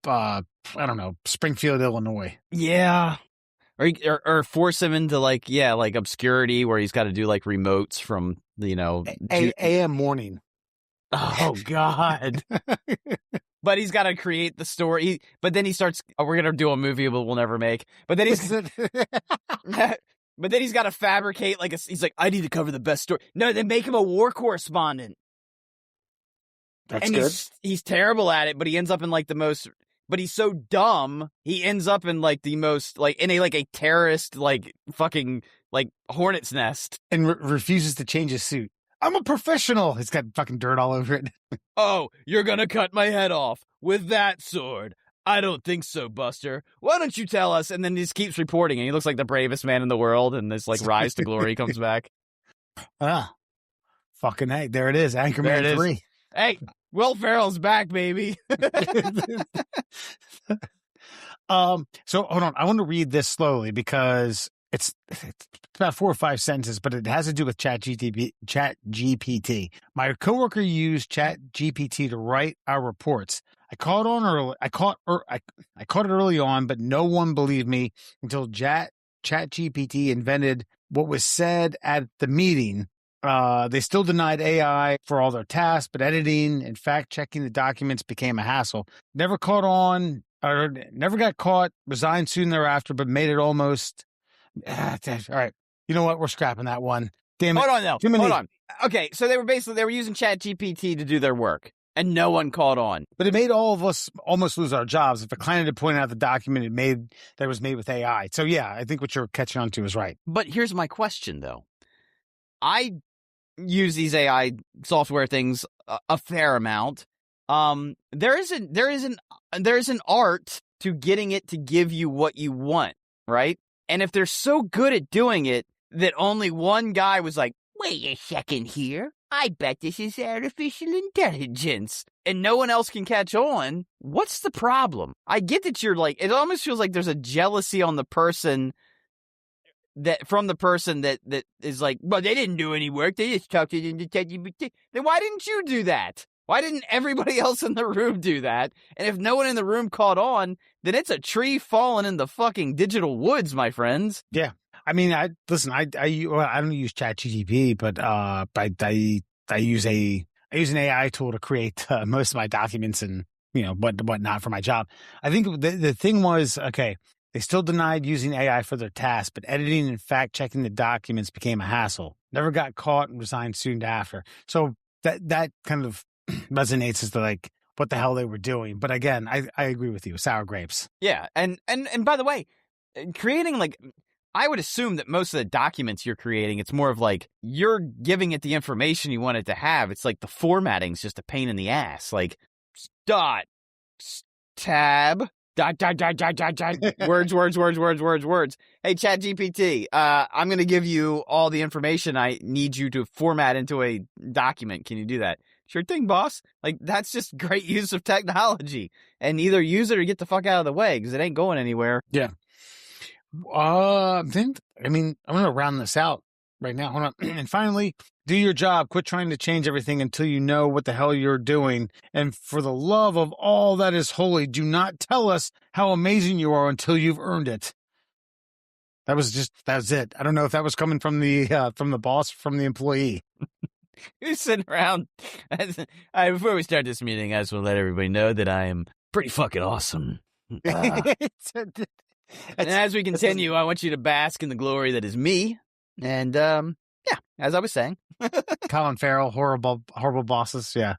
don't know, Springfield, Illinois. Yeah. Or force him into like obscurity where he's got to do like remotes from, AM morning. Oh God. But he's got to create the story. But then he starts, we're going to do a movie we'll never make. But then he's... But then he's got to fabricate he's like, I need to cover the best story. No, then make him a war correspondent. That's good. He's terrible at it, but he ends up in like the most, but he's so dumb, he ends up in like the most, like in a terrorist, like fucking, like hornet's nest. And refuses to change his suit. I'm a professional. He's got fucking dirt all over it. Oh, you're going to cut my head off with that sword. I don't think so, Buster. Why don't you tell us? And then he just keeps reporting, and he looks like the bravest man in the world, and this like rise to glory comes back. Fucking hey, there it is, Anchorman 3. Hey, Will Ferrell's back, baby. So hold on, I want to read this slowly because it's about 4 or 5 sentences, but it has to do with ChatGPT. My coworker used ChatGPT to write our reports. I caught it early on, but no one believed me until ChatGPT invented what was said at the meeting. They still denied AI for all their tasks, but editing and fact-checking the documents became a hassle. Never got caught, resigned soon thereafter, but made it almost... all right. You know what? We're scrapping that one. Damn it. Hold on. Okay, so they were using ChatGPT to do their work. And no one caught on. But it made all of us almost lose our jobs. If a client had pointed out the document that was made with AI. So yeah, I think what you're catching on to is right. But here's my question though. I use these AI software things a fair amount. There is an art to getting it to give you what you want, right? And if they're so good at doing it that only one guy was like, wait a second here. I bet this is artificial intelligence. And no one else can catch on. What's the problem? I get that you're like, it almost feels like there's a jealousy on the person that is like, well, they didn't do any work. They just tucked it into ChatGPT. Then why didn't you do that? Why didn't everybody else in the room do that? And if no one in the room caught on, then it's a tree falling in the fucking digital woods, my friends. Yeah. I mean, I don't use ChatGPT, but I use an AI tool to create most of my documents and whatnot for my job. I think the thing was, okay, they still denied using AI for their tasks, but editing and fact checking the documents became a hassle. Never got caught and resigned soon after. So that kind of resonates as to like what the hell they were doing. But again, I agree with you. Sour grapes. Yeah. And by the way, creating like, I would assume that most of the documents you're creating, it's more of like you're giving it the information you want it to have. It's like the formatting's just a pain in the ass. Like dot, tab, dot, words. Hey, ChatGPT, I'm going to give you all the information I need you to format into a document. Can you do that? Sure thing, boss. Like, that's just great use of technology. And either use it or get the fuck out of the way because it ain't going anywhere. Yeah. I'm going to round this out right now. Hold on. And finally, do your job. Quit trying to change everything until you know what the hell you're doing. And for the love of all that is holy, do not tell us how amazing you are until you've earned it. That was it. I don't know if that was coming from the boss, from the employee. Who's sitting around? Before we start this meeting, I just want to let everybody know that I am pretty fucking awesome. And as we continue, I want you to bask in the glory that is me. And, as I was saying. Colin Farrell, horrible bosses, yeah.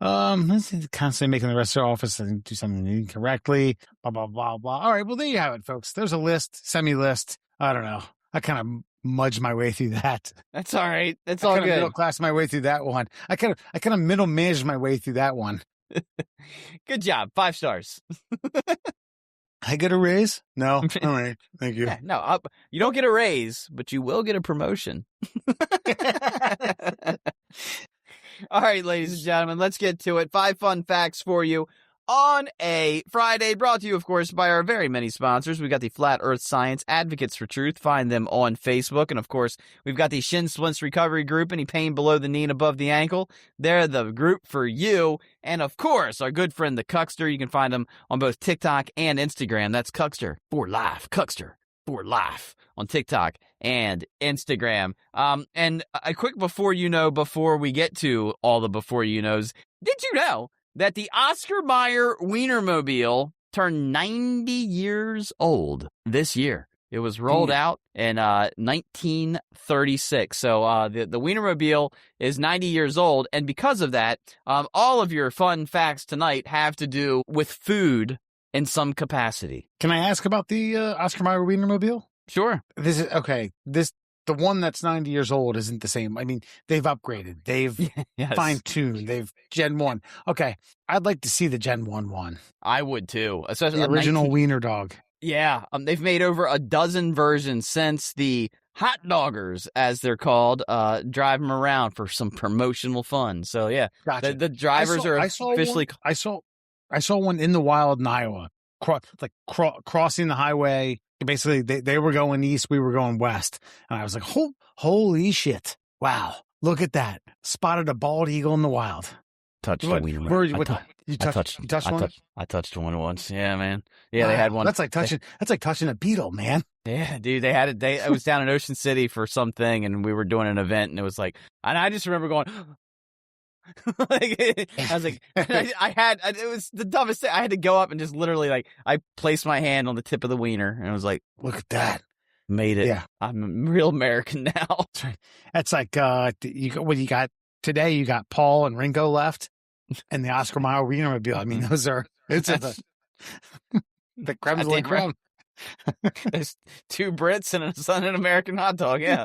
Constantly making the rest of their office and do something incorrectly, blah, blah, blah, blah. All right, well, there you have it, folks. There's a list, semi-list. I don't know. I kind of mudged my way through that. That's all right. That's all good. Middle class my way through that one. I kind of middle managed my way through that one. Good job. 5 stars. I get a raise? No. All right. Thank you. Yeah, no, you don't get a raise, but you will get a promotion. All right, ladies and gentlemen, let's get to it. 5 fun facts for you on a Friday, brought to you, of course, by our very many sponsors. We've got the Flat Earth Science Advocates for Truth. Find them on Facebook. And, of course, we've got the Shin Splints Recovery Group. Any pain below the knee and above the ankle, they're the group for you. And, of course, our good friend, the Cuckster. You can find them on both TikTok and Instagram. That's Cuckster for life. Cuckster for life on TikTok and Instagram. And a quick before we get to all the before you knows, did you know that the Oscar Mayer Wienermobile turned 90 years old this year? It was rolled out in 1936. So the Wienermobile is 90 years old. And because of that, all of your fun facts tonight have to do with food in some capacity. Can I ask about the Oscar Mayer Wienermobile? Sure. This is okay. The one that's 90 years old isn't the same. I mean, they've upgraded. They've fine-tuned. They've Gen 1. Okay. I'd like to see the Gen 1 one. I would too. Especially the original Wiener dog. Yeah. They've made over a dozen versions since. The hot doggers, as they're called, drive them around for some promotional fun. So, yeah. Gotcha. The drivers are officially... I saw one in the wild in Iowa, crossing the highway. Basically, they were going east, we were going west. And I was like, holy shit. Wow. Look at that. Spotted a bald eagle in the wild. Touched a wiener. You touched one? I touched one once. Yeah, man. Yeah, wow. They had one. That's like touching a beetle, man. Yeah, dude. They had it. I was down in Ocean City for something, and we were doing an event, and it was like, and I just remember going, I was like, it was the dumbest thing. I had to go up and just literally I placed my hand on the tip of the wiener and I was like, look at that. Made it. Yeah. I'm a real American now. That's right. That's like, you got today, you got Paul and Ringo left and the Oscar Mayer Wienermobile. I mean, it's the creme de la creme. There's 2 Brits and an American hot dog. Yeah.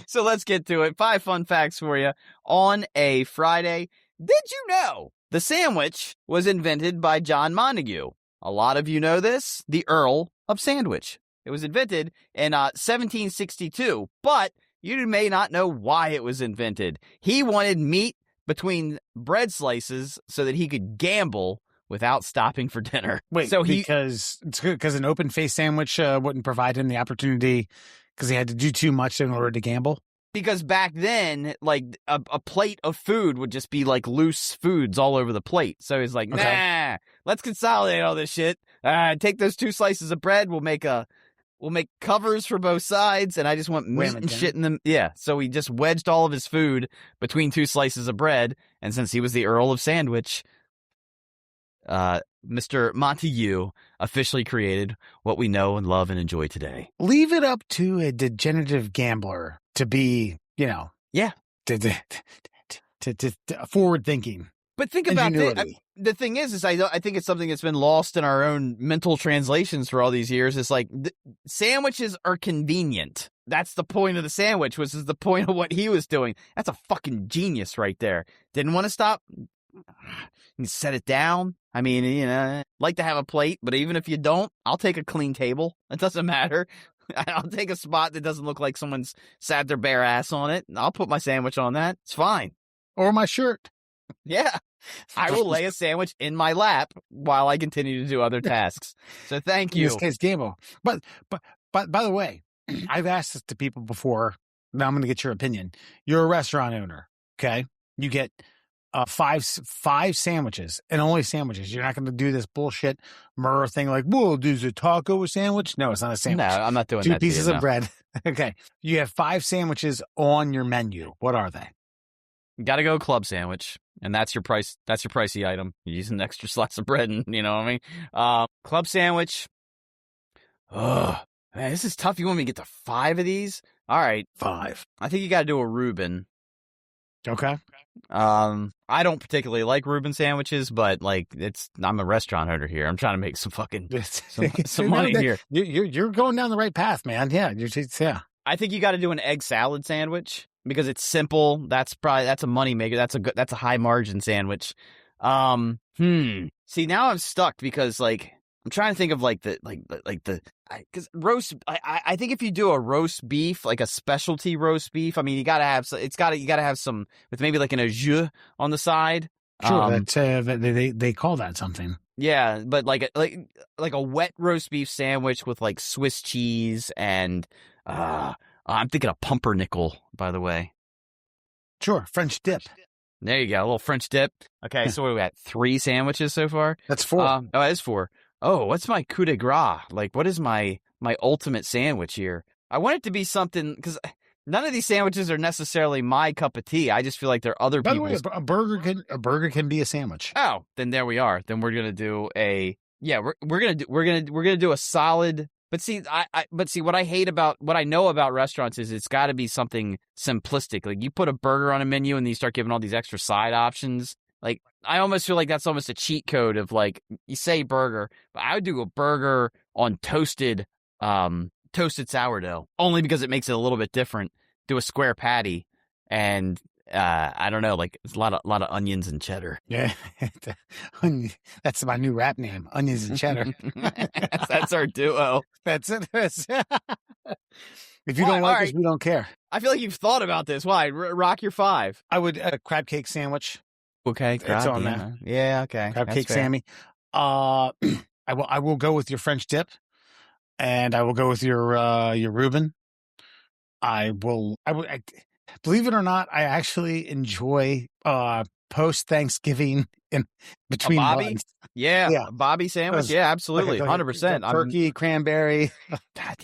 So let's get to it. 5 fun facts for you on a Friday. Did you know the sandwich was invented by John Montague? A lot of you know this, the Earl of Sandwich. It was invented in 1762, but you may not know why it was invented. He wanted meat between bread slices so that he could gamble without stopping for dinner. Wait, so because an open-faced sandwich wouldn't provide him the opportunity because he had to do too much in order to gamble? Because back then, like, a plate of food would just be, like, loose foods all over the plate. So he's like, nah, let's consolidate all this shit. Take those 2 slices of bread. We'll make a we'll make covers for both sides, and I just want meat and shit in them. Yeah, so he just wedged all of his food between 2 slices of bread, and since he was the Earl of Sandwich, Mr. Montague officially created what we know and love and enjoy today. Leave it up to a degenerative gambler to be, yeah, to forward thinking. But think about it. The thing is I think it's something that's been lost in our own mental translations for all these years. It's like sandwiches are convenient. That's the point of the sandwich, which is the point of what he was doing. That's a fucking genius right there. Didn't want to stop. You set it down. I mean, like to have a plate, but even if you don't, I'll take a clean table. It doesn't matter. I'll take a spot that doesn't look like someone's sat their bare ass on it. I'll put my sandwich on that. It's fine. Or my shirt. Yeah. I will lay a sandwich in my lap while I continue to do other tasks. So thank you. In this case, Gamble. But by the way, I've asked this to people before. Now I'm going to get your opinion. You're a restaurant owner. Okay. You get five sandwiches and only sandwiches. You're not going to do this bullshit murder thing like, whoa, there's a taco a sandwich. No, it's not a sandwich. No, I'm not doing 2 that. 2 pieces of bread. Okay. You have 5 sandwiches on your menu. What are they? You got to go club sandwich. And that's your price. That's your pricey item. You use an extra slice of bread, and you know what I mean. Club sandwich. Oh man, this is tough. You want me to get to 5 of these? All right, 5. I think you got to do a Reuben. Okay. I don't particularly like Reuben sandwiches, but like I'm a restaurant owner here. I'm trying to make some fucking some money here. You're going down the right path, man. Yeah. Yeah. I think you got to do an egg salad sandwich. Because it's simple, that's a money maker. That's a high margin sandwich. See, now I'm stuck because like I'm trying to think of because roast. I think if you do a roast beef, like a specialty roast beef, I mean you gotta have some with maybe like an au jus on the side. Sure, they call that something. Yeah, but like a wet roast beef sandwich with like Swiss cheese and I'm thinking of pumpernickel, by the way. Sure, French dip. There you go, a little French dip. Okay, so what are we at? 3 sandwiches so far? That's 4. Oh, it is 4. Oh, what's my coup de grace? Like, what is my ultimate sandwich here? I want it to be something, because none of these sandwiches are necessarily my cup of tea. I just feel like they're other people's. By the way, a burger can be a sandwich. Oh, then there we are. Then we're gonna do we're gonna do a solid. But see, what I know about restaurants is it's got to be something simplistic. Like you put a burger on a menu and then you start giving all these extra side options. Like I almost feel like that's almost a cheat code of like you say burger, but I would do a burger on toasted sourdough only because it makes it a little bit different. Do a square patty and I don't know, like it's a lot of onions and cheddar. Yeah, that's my new rap name, Onions and Cheddar. That's our duo. That's it. If you don't like us, we don't care. I feel like you've thought about this. Why? Rock your 5. I would crab cake sandwich. Okay, it's on there. Yeah, okay. Crab cake, Sammy. I will go with your French dip, and I will go with your Reuben. Believe it or not, I actually enjoy post-Thanksgiving in between buns. Yeah, a Bobby sandwich. Yeah, absolutely, 100%. Turkey, cranberry.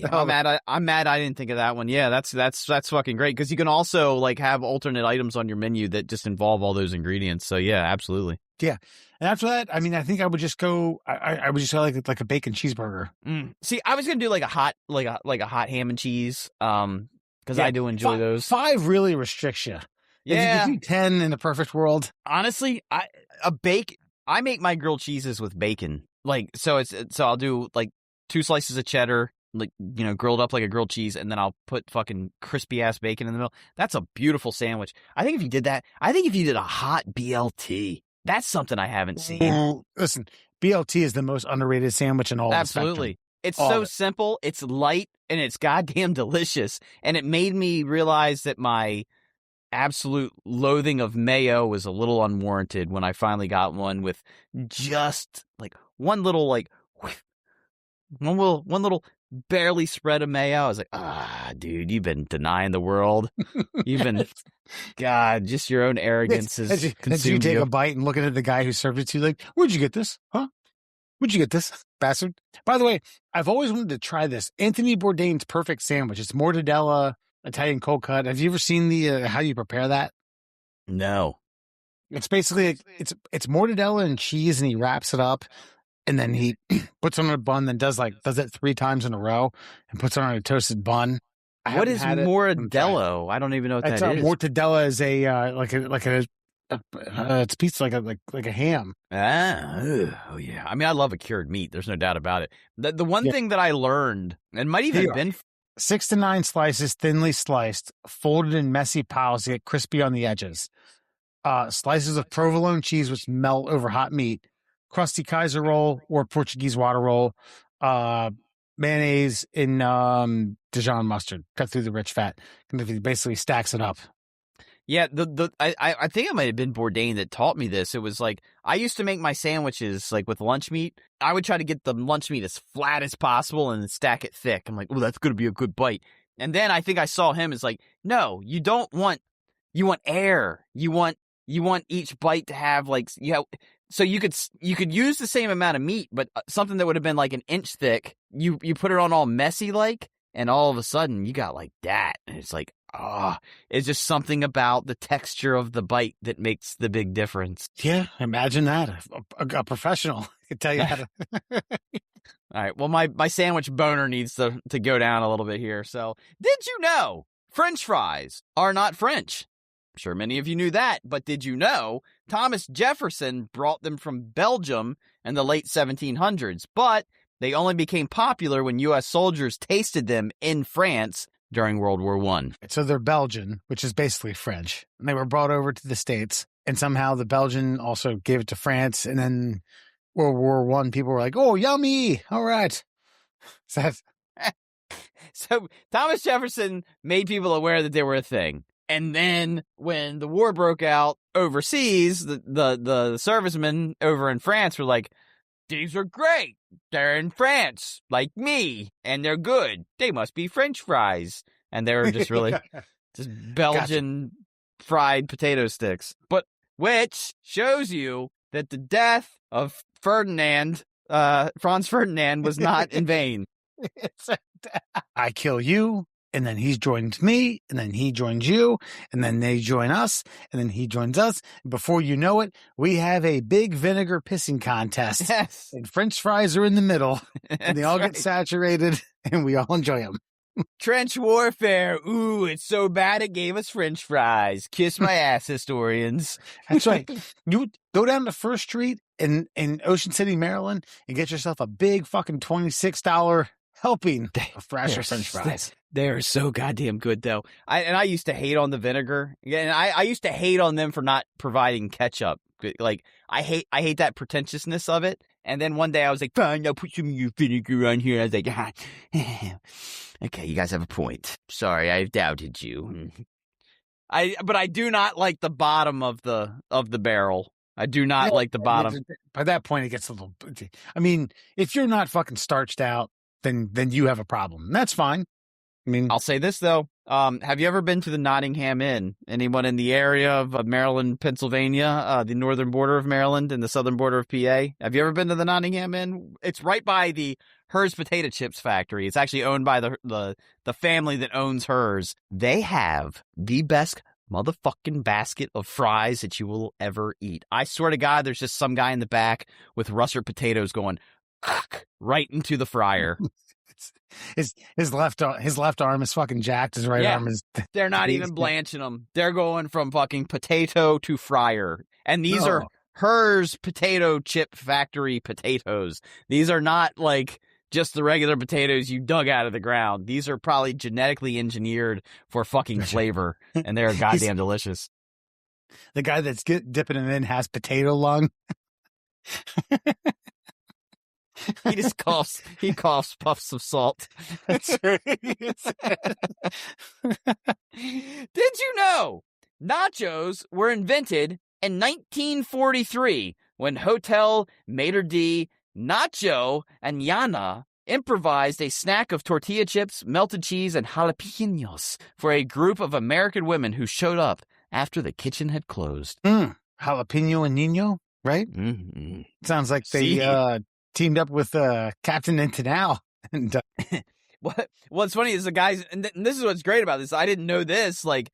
I'm mad. I didn't think of that one. Yeah, that's fucking great because you can also like have alternate items on your menu that just involve all those ingredients. So yeah, absolutely. Yeah, and after that, I mean, I think I would just go. I would just go like a bacon cheeseburger. See, I was gonna do like a hot ham and cheese. Because I do enjoy those. 5 really restricts you. Yeah. If you do 10 in the perfect world. Honestly, I make my grilled cheeses with bacon. Like, so I'll do like 2 slices of cheddar, like, grilled up like a grilled cheese, and then I'll put fucking crispy ass bacon in the middle. That's a beautiful sandwich. I think if you did that, if you did a hot BLT, that's something I haven't seen. Listen, BLT is the most underrated sandwich in all Absolutely. It's so simple, it's light, and it's goddamn delicious. And it made me realize that my absolute loathing of mayo was a little unwarranted when I finally got one with just like one little barely spread of mayo. I was like, dude, you've been denying the world. You've been, God, just your own arrogance has consumed you. Take a bite and looking at the guy who served it to you like, where'd you get this? Huh? Would you get this, bastard? By the way, I've always wanted to try this. Anthony Bourdain's perfect sandwich. It's mortadella, Italian cold cut. Have you ever seen the how you prepare that? No. It's basically it's mortadella and cheese, and he wraps it up, and then he puts it on a bun, then does it 3 times in a row, and puts it on a toasted bun. What is mortadella? I don't even know what that is. Mortadella is it's pizza like a ham. Oh yeah. I mean, I love a cured meat. There's no doubt about it. The one thing that I learned, and might even have been 6 to 9 slices, thinly sliced, folded in messy piles to get crispy on the edges. Slices of provolone cheese which melt over hot meat. Crusty Kaiser roll or Portuguese water roll. Mayonnaise in Dijon mustard, cut through the rich fat. Basically stacks it up. Yeah, I think it might have been Bourdain that taught me this. It was like, I used to make my sandwiches like with lunch meat. I would try to get the lunch meat as flat as possible and then stack it thick. I'm like, oh, that's going to be a good bite. And then I think I saw him as like, no, you want air. You want each bite to have so you could use the same amount of meat, but something that would have been like an inch thick, you put it on all messy and all of a sudden you got like that. And it's like, it's just something about the texture of the bite that makes the big difference. Yeah, imagine that. A professional could tell you how to. All right, well, my sandwich boner needs to go down a little bit here. So, did you know French fries are not French? I'm sure many of you knew that, but did you know Thomas Jefferson brought them from Belgium in the late 1700s, but they only became popular when U.S. soldiers tasted them in France during World War I. So they're Belgian, which is basically French. And they were brought over to the States, and somehow the Belgian also gave it to France, and then World War I, people were like, oh, yummy, all right. So Thomas Jefferson made people aware that they were a thing. And then when the war broke out overseas, the servicemen over in France were like, these are great. They're in France, like me, and they're good. They must be French fries. And they were just really just Belgian fried potato sticks. But which shows you that the death of Franz Ferdinand was not in vain. I kill you, and then he joins me, and then he joins you, and then they join us, and then he joins us. And before you know it, we have a big vinegar pissing contest. Yes. And French fries are in the middle, and they all get saturated, and we all enjoy them. Trench warfare. Ooh, it's so bad it gave us French fries. Kiss my ass, historians. That's right. You go down to First Street in Ocean City, Maryland, and get yourself a big fucking $26 helping of Thrasher French fries. They're so goddamn good, though. I used to hate on the vinegar. And I used to hate on them for not providing ketchup. Like, I hate that pretentiousness of it. And then one day I was like, fine, I'll put some of your vinegar on here. I was like, okay, you guys have a point. Sorry, I doubted you. But I do not like the bottom of the barrel. I do not like the bottom. By that point, it gets a little. I mean, if you're not fucking starched out, then you have a problem. That's fine. I mean, I'll say this though. Have you ever been to the Nottingham Inn? Anyone in the area of Maryland, Pennsylvania, the northern border of Maryland and the southern border of PA? Have you ever been to the Nottingham Inn? It's right by the Hers potato chips factory. It's actually owned by the family that owns Hers. They have the best motherfucking basket of fries that you will ever eat. I swear to God, there's just some guy in the back with russet potatoes going right into the fryer. His left arm is fucking jacked. His right arm is. They're not even blanching them. They're going from fucking potato to fryer. And these are Hers potato chip factory potatoes. These are not like just the regular potatoes you dug out of the ground. These are probably genetically engineered for fucking flavor, and they're goddamn delicious. The guy that's dipping it in has potato lung. He just coughs. He coughs puffs of salt. That's right. Did you know nachos were invented in 1943 when Hotel Maitre d' Nacho and Yana improvised a snack of tortilla chips, melted cheese, and jalapenos for a group of American women who showed up after the kitchen had closed. Jalapeno and Nino, right? Mm-hmm. Sounds like they teamed up with Captain Intanal. And What's funny is the guys, and this is what's great about this. I didn't know this. Like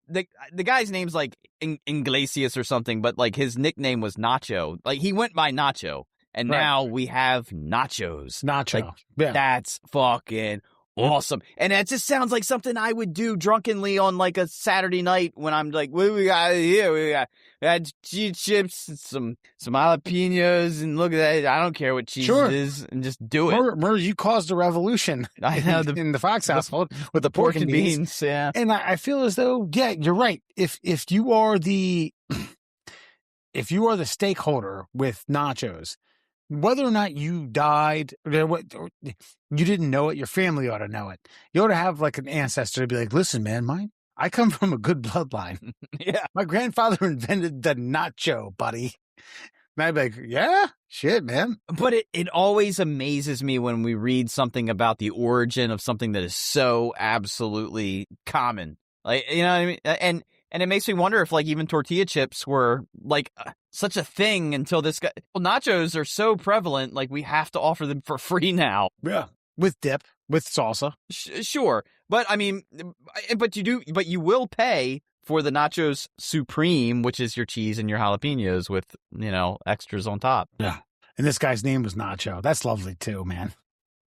the guy's name's like Iglesias or something, but like his nickname was Nacho. Like he went by Nacho, and now we have nachos. Nacho, like, that's fucking awesome. And that just sounds like something I would do drunkenly on like a Saturday night when I'm like, what do we got here? We had cheese chips, and some jalapenos, and look at that. I don't care what cheese it is, and just do it. Murr, you caused a revolution in the Fox household with the pork and beans. Yeah. And I feel as though, yeah, you're right. If you are the stakeholder with nachos, whether or not you died, or you didn't know it, your family ought to know it. You ought to have like an ancestor to be like, listen, man, I come from a good bloodline. Yeah. My grandfather invented the nacho, buddy. And I'd be like, yeah, shit, man. But it always amazes me when we read something about the origin of something that is so absolutely common. Like, you know what I mean? And it makes me wonder if like even tortilla chips were like such a thing until this guy. Well, nachos are so prevalent, like we have to offer them for free now. Yeah, with dip, with salsa. Sure, but I mean, but you will pay for the nachos supreme, which is your cheese and your jalapenos with extras on top. Yeah, and this guy's name was Nacho. That's lovely too, man.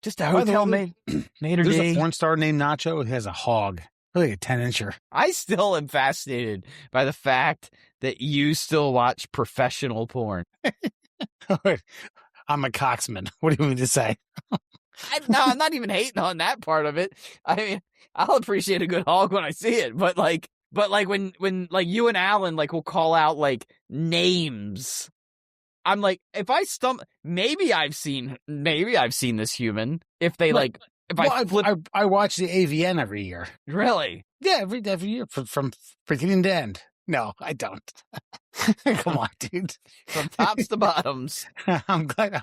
Just a hotel made her There's day. a porn star named Nacho who has a hog. Like a 10-incher. I still am fascinated by the fact that you still watch professional porn. I'm a cocksman. What do you mean to say? No, I'm not even hating on that part of it. I mean, I'll appreciate a good hog when I see it, but when like you and Alan like will call out like names, I'm like, if I maybe I've seen this human. If they like. I watch the AVN every year. Really? Yeah, every year from beginning to end. No, I don't. Come on, dude. From tops to bottoms. I'm glad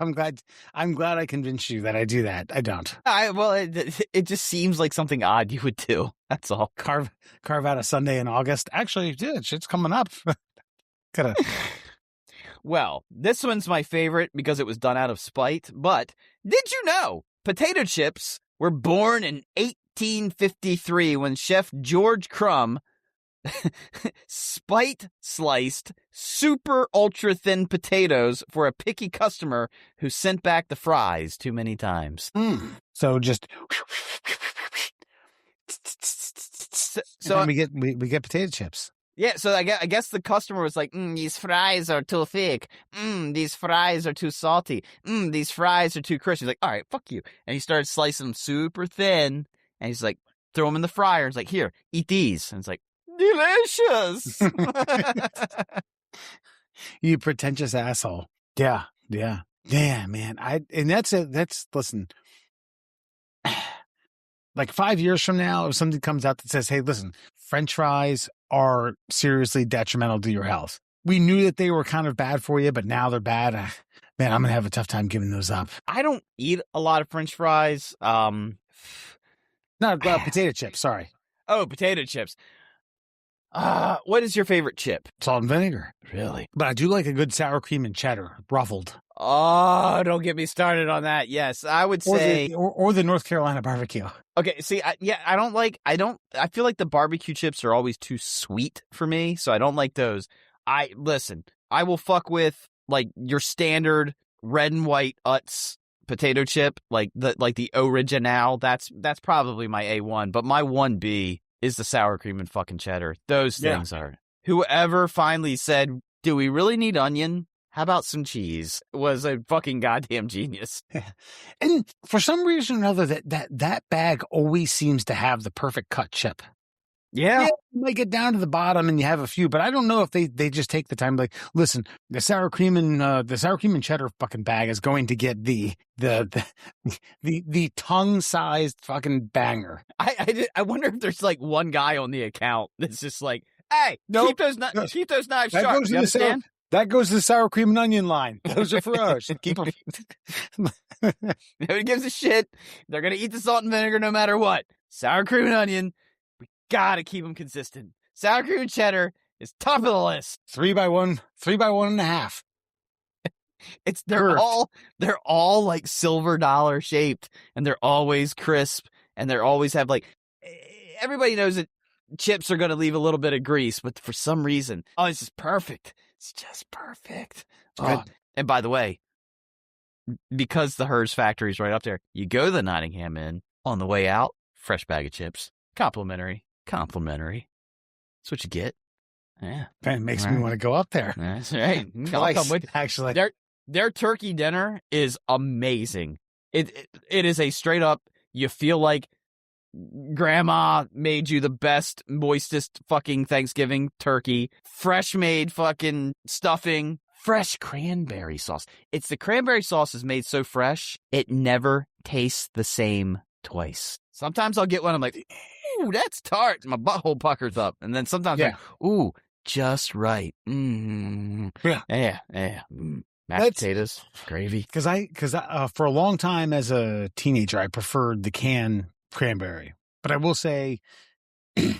I convinced you that I do that. I don't. It just seems like something odd you would do. That's all. Carve out a Sunday in August. Actually, dude, shit's coming up. Gotta. Well, this one's my favorite because it was done out of spite. But did you know potato chips were born in 1853 when Chef George Crumb sliced super ultra thin potatoes for a picky customer who sent back the fries too many times. So just so we get potato chips. Yeah, so I guess the customer was like, these fries are too thick. These fries are too salty. These fries are too crisp. He's like, all right, fuck you. And he started slicing them super thin. And he's like, throw them in the fryer. He's like, here, eat these. And it's like, delicious. You pretentious asshole. Yeah, man. Listen. Like 5 years from now, if something comes out that says, hey, listen, French fries are seriously detrimental to your health. We knew that they were kind of bad for you, but now they're bad. Man, I'm going to have a tough time giving those up. I don't eat a lot of French fries. No, potato chips. Sorry. Oh, potato chips. What is your favorite chip? Salt and vinegar. Really? But I do like a good sour cream and cheddar, ruffled. Oh, don't get me started on that. Yes, I would say. Or the North Carolina barbecue. Okay, see, I feel like the barbecue chips are always too sweet for me, so I don't like those. I will fuck with, like, your standard red and white Utz potato chip, like the original. That's probably my A1, but my 1B is the sour cream and fucking cheddar. Those things are. Whoever finally said, do we really need onion? How about some cheese? Was a fucking goddamn genius. And for some reason or another, that bag always seems to have the perfect cut chip. Yeah. You might get down to the bottom and you have a few, but I don't know if they just take the time. Like, listen, the sour cream and cheddar fucking bag is going to get the tongue-sized fucking banger. I wonder if there's like one guy on the account that's just like, hey, keep those knives sharp. You understand? That goes to the sour cream and onion line. Those are for us. Keep them. Nobody gives a shit. They're going to eat the salt and vinegar no matter what. Sour cream and onion, we got to keep them consistent. Sour cream and cheddar is top of the list. 3 by 1, 3 by 1.5. Curved. They're all like silver dollar shaped, and they're always crisp, and they're always have like everybody knows that chips are going to leave a little bit of grease, but for some reason, it's just perfect. It's just perfect. Oh, and by the way, because the Hers factory is right up there, you go to the Nottingham Inn on the way out, fresh bag of chips, complimentary. That's what you get. Yeah, that makes me want to go up there. That's right. I'll come with you. Actually, their turkey dinner is amazing. It is a straight up. You feel like grandma made you the best, moistest fucking Thanksgiving turkey. Fresh made fucking stuffing. Fresh cranberry sauce. It's the cranberry sauce is made so fresh, it never tastes the same twice. Sometimes I'll get one, I'm like, ooh, that's tart. My butthole puckers up. And then sometimes I'm like, ooh, just right. Yeah. Mashed potatoes, gravy. Because for a long time as a teenager, I preferred the canned cranberry. But I will say the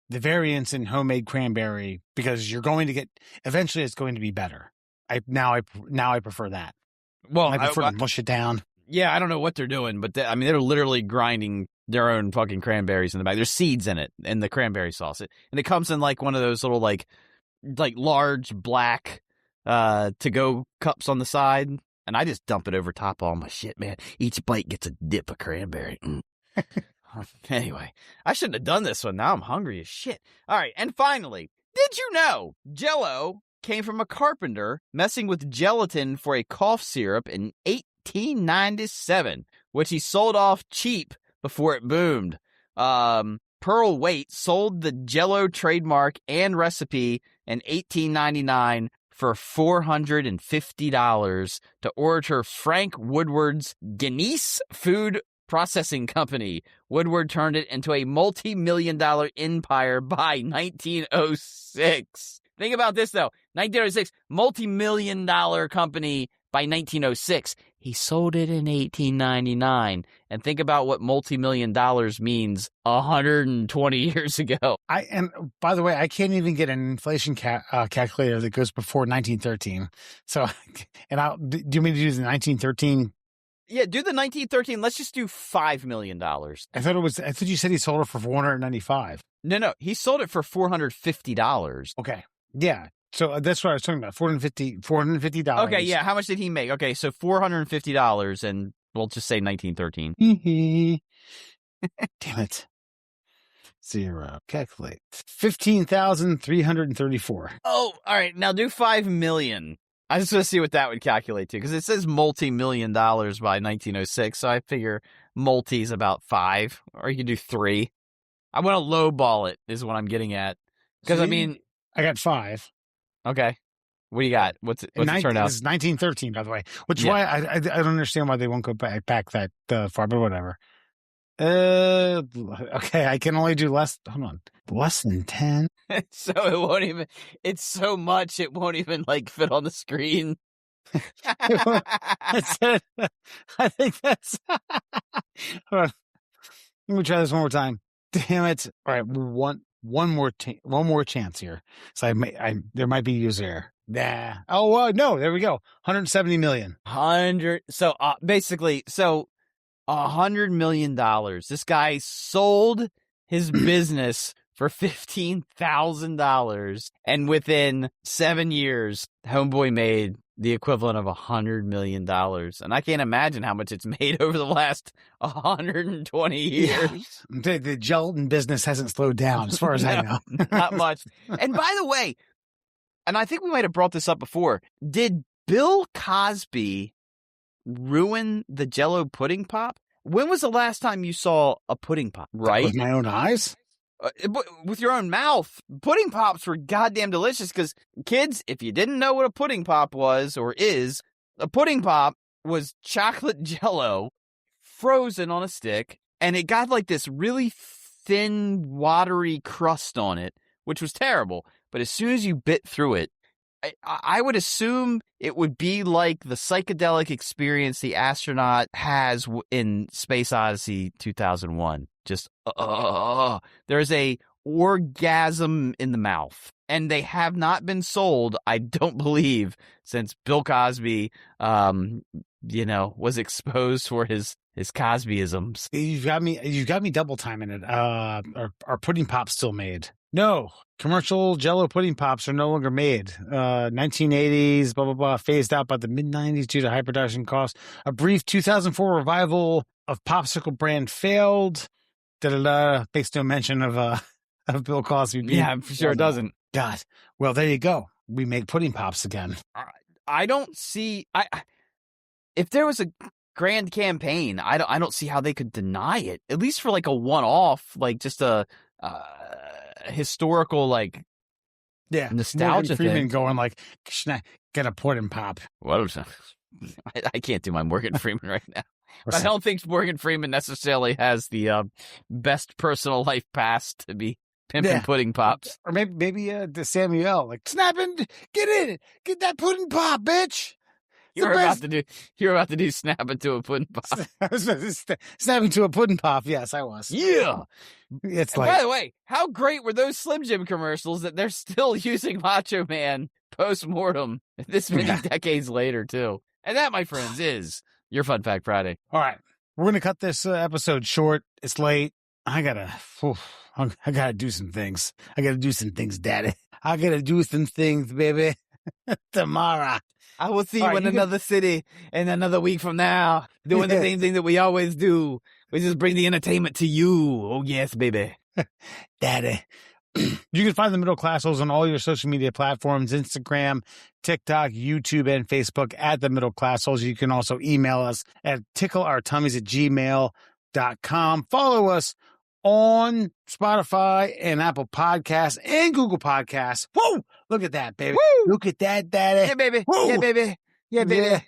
variants in homemade cranberry, because you're going to get, eventually it's going to be better. Now I prefer that. Well, I prefer to mush it down. Yeah, I don't know what they're doing, but they're literally grinding their own fucking cranberries in the back. There's seeds in it, in the cranberry sauce. And it comes in like one of those little like large black to-go cups on the side. And I just dump it over top of all my shit, man. Each bite gets a dip of cranberry. Anyway, I shouldn't have done this one. Now I'm hungry as shit. All right, and finally, did you know Jell-O came from a carpenter messing with gelatin for a cough syrup in 1897, which he sold off cheap before it boomed. Pearl Waite sold the Jell-O trademark and recipe in 1899 for $450 to orator Frank Woodward's Guinness Food Processing Company. Woodward turned it into a multi-million-dollar empire by 1906. Think about this, though. 1906, multi-million-dollar company by 1906. He sold it in 1899. And think about what multi-million dollars means 120 years ago. And by the way, I can't even get an inflation calculator that goes before 1913. So, do you mean to do the 1913? Yeah, do the 1913. Let's just do $5 million. I thought you said he sold it for $495. No, he sold it for $450. Okay. Yeah. So that's what I was talking about. $450. Okay, yeah. How much did he make? Okay, so $450, and we'll just say 1913. Damn it. Zero. Calculate. 15,334. Oh, all right. Now do 5 million. I just want to see what that would calculate to, because it says multi-million dollars by 1906, so I figure multi's about 5, or you can do 3. I want to lowball it, is what I'm getting at. Because, I got 5. Okay. What do you got? What's it turn out? This is 1913, by the way. Which why I don't understand why they won't go back that far, but whatever. Okay, I can only do less. Hold on, less than 10. So it won't even. It's so much it won't even fit on the screen. That's it. I think that's. Hold on. Let me try this one more time. Damn it! All right, one more chance here. So there might be user error. Nah. Oh no, there we go. 170 million. So basically, $100 million. This guy sold his business for $15,000, and within 7 years, Homeboy made the equivalent of $100 million. And I can't imagine how much it's made over the last 120 years. Yeah. The gelatin business hasn't slowed down, as far as I know. Not much. And by the way, and I think we might have brought this up before, did Bill Cosby ruin the Jell-O Pudding Pop? When was the last time you saw a pudding pop? Right? With my own eyes? With your own mouth. Pudding pops were goddamn delicious, because kids, if you didn't know what a pudding pop was or is, a pudding pop was chocolate Jell-O frozen on a stick, and it got this really thin, watery crust on it, which was terrible. But as soon as you bit through it, I would assume it would be like the psychedelic experience the astronaut has in Space Odyssey 2001. Just, there's a orgasm in the mouth. and they have not been sold, I don't believe, since Bill Cosby, was exposed for his Cosbyisms. You've got me double timing it. Are pudding pops still made? No. Commercial Jell-O Pudding Pops are no longer made. 1980s, blah, blah, blah, phased out by the mid-90s due to high production costs. A brief 2004 revival of Popsicle brand failed. Makes no mention of Bill Cosby. Yeah, I'm sure it doesn't. God. Well, there you go. We make pudding pops again. I don't see... if there was a grand campaign, I don't see how they could deny it. At least for like a one-off, like just a historical, like, nostalgia Morgan Freeman thing. Going like, get a pudding pop. Well, I can't do my Morgan Freeman right now. But I don't think Morgan Freeman necessarily has the best personal life past to be pimping pudding pops. Or maybe the Samuel, like, snapping, get in it, get that pudding pop, bitch. You're about to do snap into a pudding pop. Snapping to a pudding pop. Yes, I was. Yeah. It's And like, by the way, how great were those Slim Jim commercials that they're still using Macho Man post-mortem this many decades later, too. And that, my friends, is your Fun Fact Friday. All right. We're going to cut this episode short. It's late. I gotta do some things. I gotta do some things, Daddy. I gotta do some things, baby. Tomorrow. I will see you in another city in another week from now, doing the same thing that we always do. We just bring the entertainment to you. Oh, yes, baby. Daddy. You can find the Middle Class Holes on all your social media platforms, Instagram, TikTok, YouTube, and Facebook at the Middle Class Holes. You can also email us at tickleourtummies@gmail.com. Follow us on Spotify and Apple Podcasts and Google Podcasts. Whoa! Look at that, baby. Woo! Look at that, Daddy. Yeah, baby. Woo! Yeah, baby. Yeah, baby. Yeah.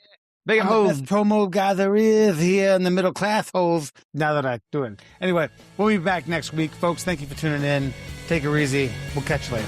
Big I'm home. the best promo guy there is here in the Middle Class Holes. Now that I do it. Anyway, we'll be back next week, folks. Thank you for tuning in. Take it easy. We'll catch you later.